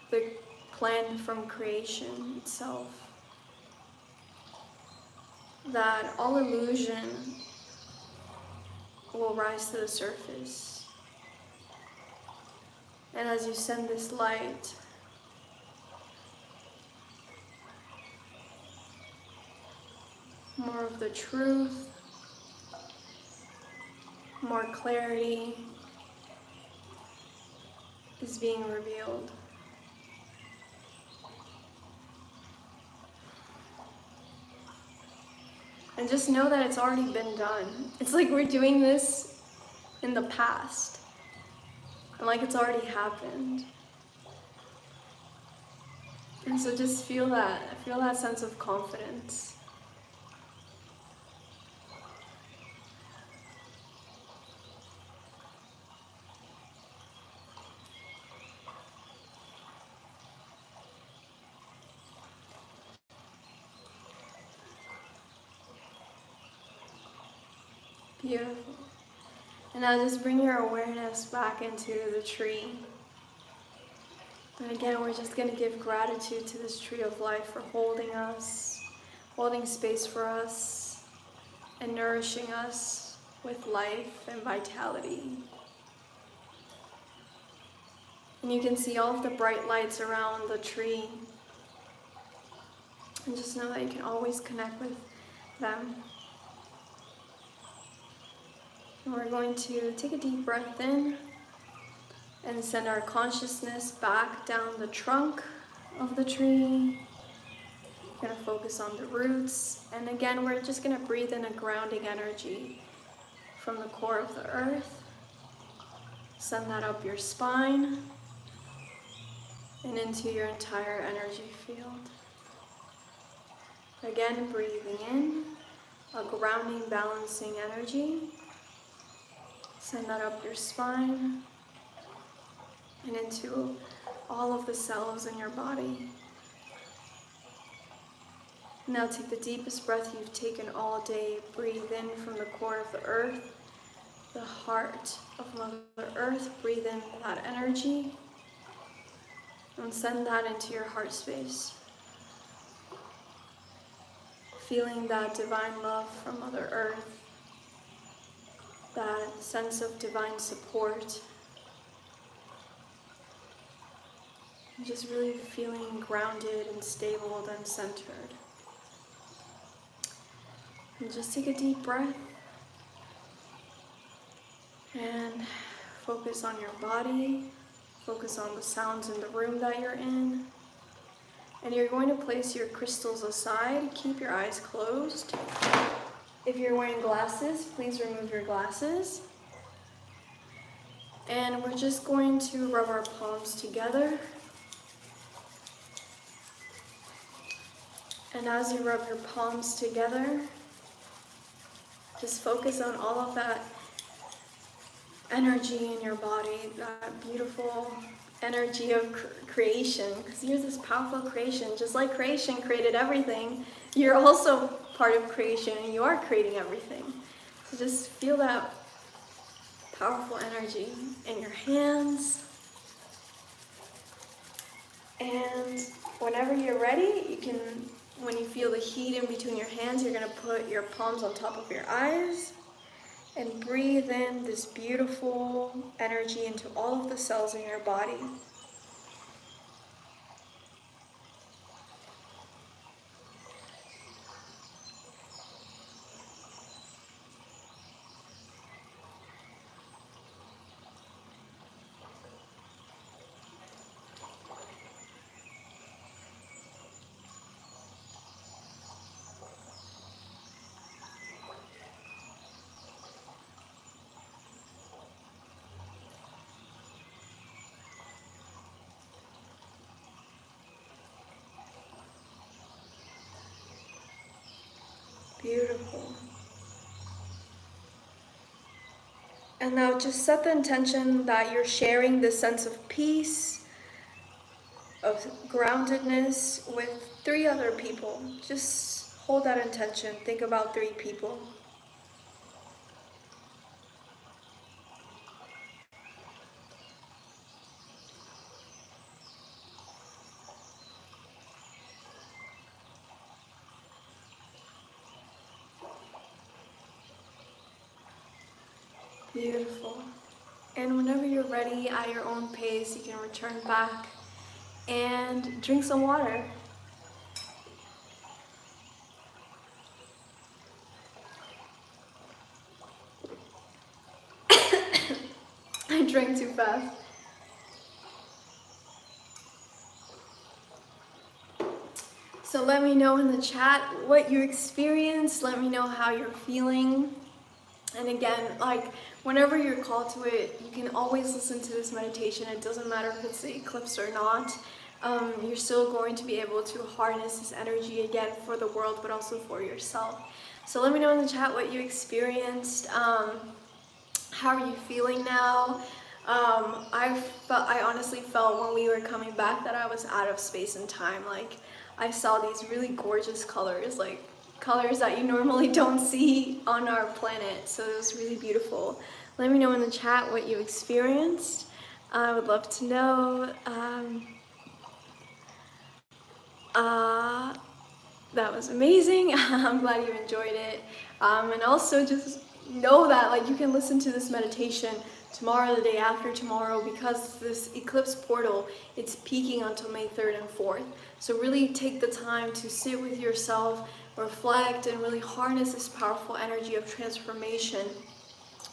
the plan from creation itself. That all illusion will rise to the surface. And as you send this light, more of the truth, more clarity is being revealed. And just know that it's already been done. It's like we're doing this in the past. And like it's already happened. And so just feel that sense of confidence. Beautiful. And now just bring your awareness back into the tree. And again, we're just going to give gratitude to this tree of life for holding us, holding space for us, and nourishing us with life and vitality. And you can see all of the bright lights around the tree. And just know that you can always connect with them. And we're going to take a deep breath in and send our consciousness back down the trunk of the tree. We're going to focus on the roots. And again, we're just going to breathe in a grounding energy from the core of the earth. Send that up your spine and into your entire energy field. Again, breathing in a grounding, balancing energy. Send that up your spine and into all of the cells in your body. Now take the deepest breath you've taken all day. Breathe in from the core of the earth, the heart of Mother Earth. Breathe in that energy and send that into your heart space. Feeling that divine love from Mother Earth, that sense of divine support. Just really feeling grounded and stable and centered. And just take a deep breath and focus on your body, focus on the sounds in the room that you're in. And you're going to place your crystals aside. Keep your eyes closed. If you're wearing glasses, please remove your glasses. And we're just going to rub our palms together. And as you rub your palms together, just focus on all of that energy in your body, that beautiful energy of creation. Because you're this powerful creation. Just like creation created everything, you're also part of creation and you are creating everything. So just feel that powerful energy in your hands. And whenever you're ready, you can, when you feel the heat in between your hands, you're going to put your palms on top of your eyes and breathe in this beautiful energy into all of the cells in your body. Beautiful. And now just set the intention that you're sharing this sense of peace, of groundedness with 3 other people. Just hold that intention. Think about 3 people. Beautiful. And whenever you're ready, at your own pace, you can return back and drink some water. drank too fast. So let me know in the chat what you experienced. Let me know how you're feeling. And again, like whenever you're called to it, you can always listen to this meditation. It doesn't matter if it's the eclipse or not. You're still going to be able to harness this energy again for the world, but also for yourself. So let me know in the chat what you experienced. How are you feeling now? I honestly felt when we were coming back that I was out of space and time. Like I saw these really gorgeous colors, like colors that you normally don't see on our planet. So it was really beautiful. Let me know in the chat what you experienced. I would love to know. That was amazing. I'm glad you enjoyed it. And also just know that like you can listen to this meditation tomorrow, the day after tomorrow, because this eclipse portal, it's peaking until May 3rd and 4th. So really take the time to sit with yourself, reflect, and really harness this powerful energy of transformation.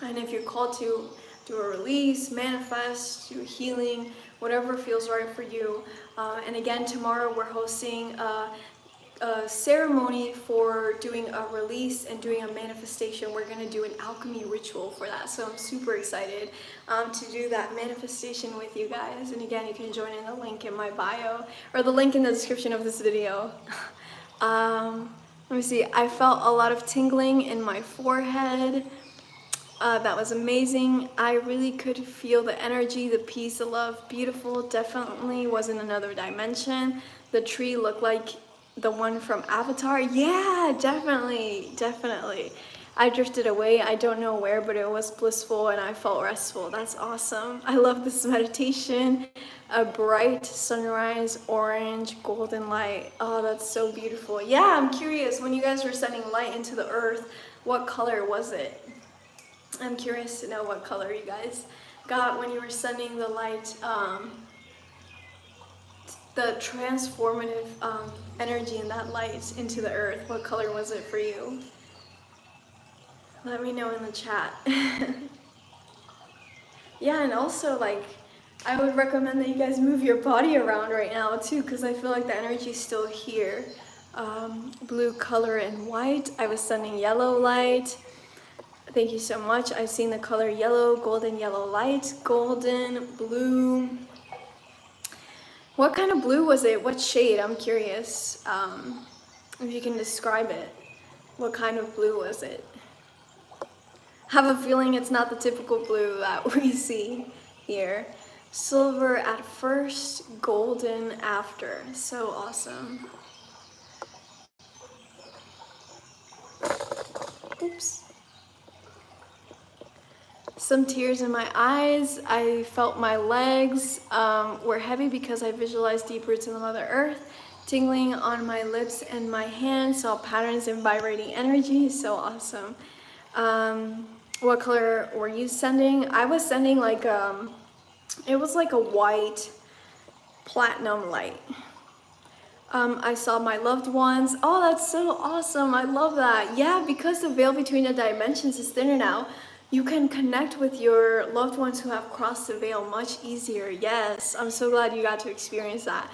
And if you're called to do a release, manifest, do healing, whatever feels right for you. And again, tomorrow we're hosting a ceremony for doing a release and doing a manifestation. We're going to do an alchemy ritual for that. So I'm super excited to do that manifestation with you guys. And again, you can join in the link in my bio or the link in the description of this video. Let me see. I felt a lot of tingling in my forehead. That was amazing. I really could feel the energy, the peace, the love. Beautiful. Definitely was in another dimension. The tree looked like the one from Avatar. Yeah, definitely. I drifted away. I don't know where, but it was blissful and I felt restful. That's awesome. I love this meditation. A bright sunrise, orange, golden light. Oh, that's so beautiful. Yeah, I'm curious, when you guys were sending light into the earth, what color was it? I'm curious to know what color you guys got when you were sending the light, the transformative energy in that light into the earth. What color was it for you? Let me know in the chat. Yeah, and also like I would recommend that you guys move your body around right now too, because I feel like the energy is still here. Blue color and white. I was sending yellow light. Thank you so much. I've seen the color yellow, golden yellow light, golden, blue. What kind of blue was it? What shade? I'm curious if you can describe it. What kind of blue was it? Have a feeling it's not the typical blue that we see here. Silver at first, golden after. So awesome. Oops. Some tears in my eyes. I felt my legs were heavy because I visualized deep roots in the Mother Earth. Tingling on my lips and my hands. Saw patterns in vibrating energy. So awesome. What color were you sending? I was sending like it was like a white platinum light. I saw my loved ones. Oh, that's so awesome. I love that. Yeah, because the veil between the dimensions is thinner now, you can connect with your loved ones who have crossed the veil much easier. Yes, I'm so glad you got to experience that.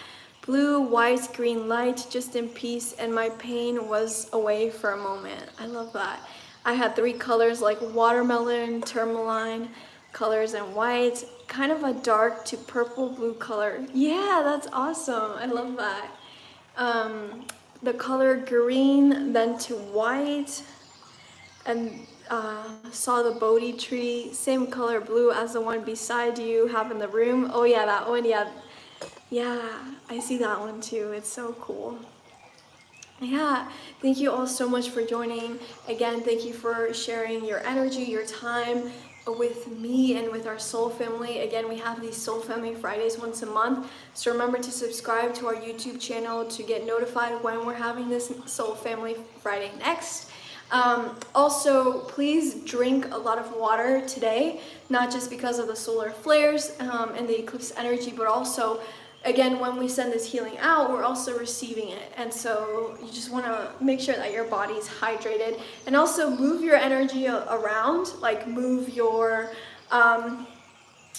Blue, white, green light, just in peace, and my pain was away for a moment. I love that. I had 3 colors like watermelon, tourmaline colors, and white. Kind of a dark to purple blue color. Yeah, that's awesome. I love that. The color green, then to white, and saw the Bodhi tree, same color blue as the one beside you have in the room. Oh yeah, that one. Yeah, I see that one too. It's so cool. Yeah, thank you all so much for joining. Again, thank you for sharing your energy, your time with me and with our soul family. Again, we have these soul family Fridays once a month, so remember to subscribe to our YouTube channel to get notified when we're having this soul family Friday next. Also, please drink a lot of water today, not just because of the solar flares and the eclipse energy, but also, again, when we send this healing out, we're also receiving it. And so you just want to make sure that your body's hydrated, and also move your energy around, like move your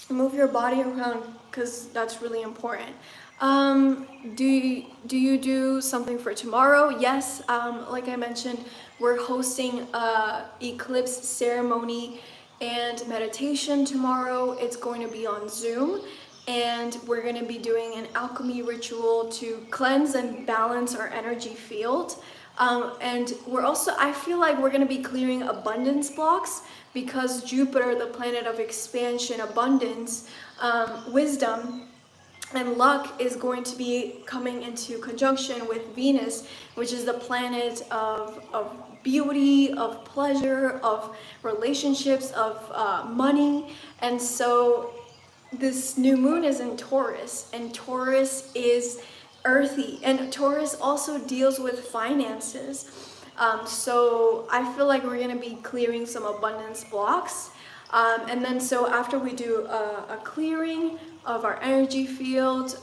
move your body around because that's really important. Do you do something for tomorrow? Yes, like I mentioned, we're hosting a eclipse ceremony and meditation tomorrow. It's going to be on Zoom, and we're going to be doing an alchemy ritual to cleanse and balance our energy field. And we're also, I feel like we're going to be clearing abundance blocks because Jupiter, the planet of expansion, abundance, wisdom, and luck, is going to be coming into conjunction with Venus, which is the planet of beauty, of pleasure, of relationships, of money. And so this new moon is in Taurus, and Taurus is earthy, and Taurus also deals with finances. So I feel like we're going to be clearing some abundance blocks. And then so after we do a clearing of our energy field,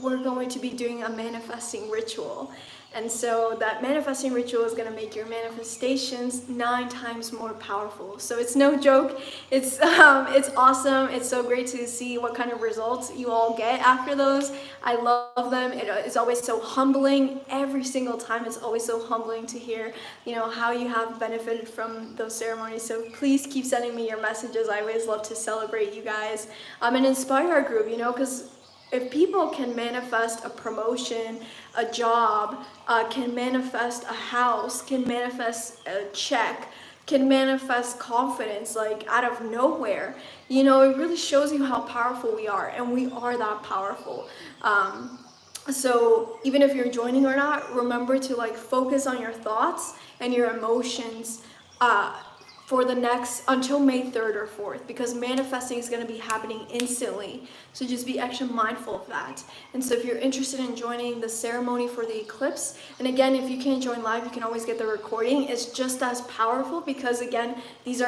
we're going to be doing a manifesting ritual. And so that manifesting ritual is going to make your manifestations 9 times more powerful. So it's no joke. It's awesome. It's so great to see what kind of results you all get after those. I love them. It is always so humbling. Every single time, it's always so humbling to hear, how you have benefited from those ceremonies. So please keep sending me your messages. I always love to celebrate you guys and inspire our group. Because if people can manifest a promotion, a job, can manifest a house, can manifest a check, can manifest confidence, like out of nowhere, it really shows you how powerful we are, and we are that powerful. So even if you're joining or not, remember to focus on your thoughts and your emotions for the next until May 3rd or 4th, because manifesting is going to be happening instantly. So just be extra mindful of that. And so if you're interested in joining the ceremony for the eclipse, and again, if you can't join live, you can always get the recording. It's just as powerful because again, these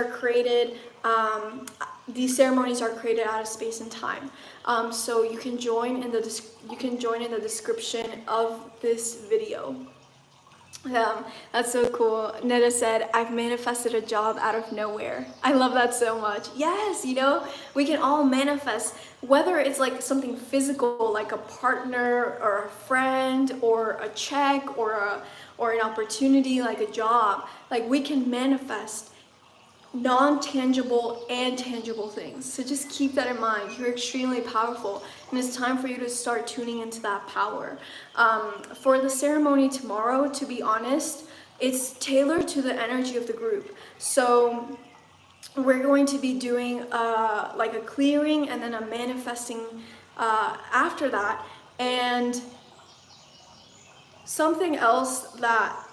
ceremonies are created out of space and time. So you can join in the description of this video. That's so cool. Netta said, I've manifested a job out of nowhere. I love that so much. Yes, we can all manifest, whether it's something physical, like a partner or a friend or a check or an opportunity, like a job. We can manifest non-tangible and tangible things. So just keep that in mind. You're extremely powerful, and it's time for you to start tuning into that power. For the ceremony tomorrow, to be honest, it's tailored to the energy of the group. So we're going to be doing a clearing and then a manifesting after that. And something else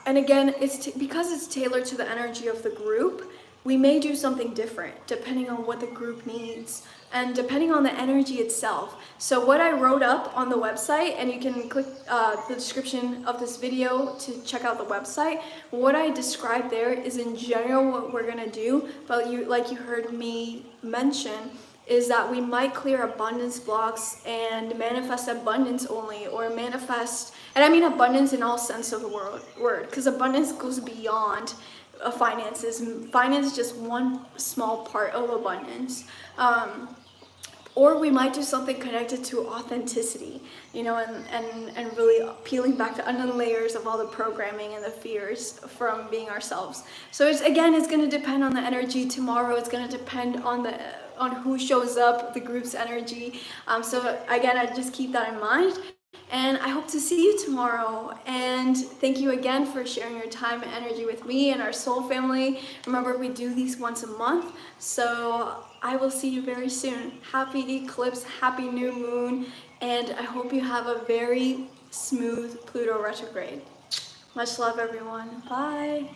and again, because it's tailored to the energy of the group, we may do something different depending on what the group needs and depending on the energy itself. So what I wrote up on the website, and you can click the description of this video to check out the website, what I described there is in general what we're gonna do, but like you heard me mention, is that we might clear abundance blocks and manifest abundance only, or manifest, and I mean abundance in all sense of the word, because abundance goes beyond finances. Finance is just one small part of abundance. Or we might do something connected to authenticity, and really peeling back the onion layers of all the programming and the fears from being ourselves. So it's going to depend on the energy tomorrow. It's going to depend on who shows up, the group's energy. So again, I just keep that in mind. And I hope to see you tomorrow. And thank you again for sharing your time and energy with me and our soul family. Remember, we do these once a month. So I will see you very soon. Happy eclipse, happy new moon. And I hope you have a very smooth Pluto retrograde. Much love, everyone. Bye.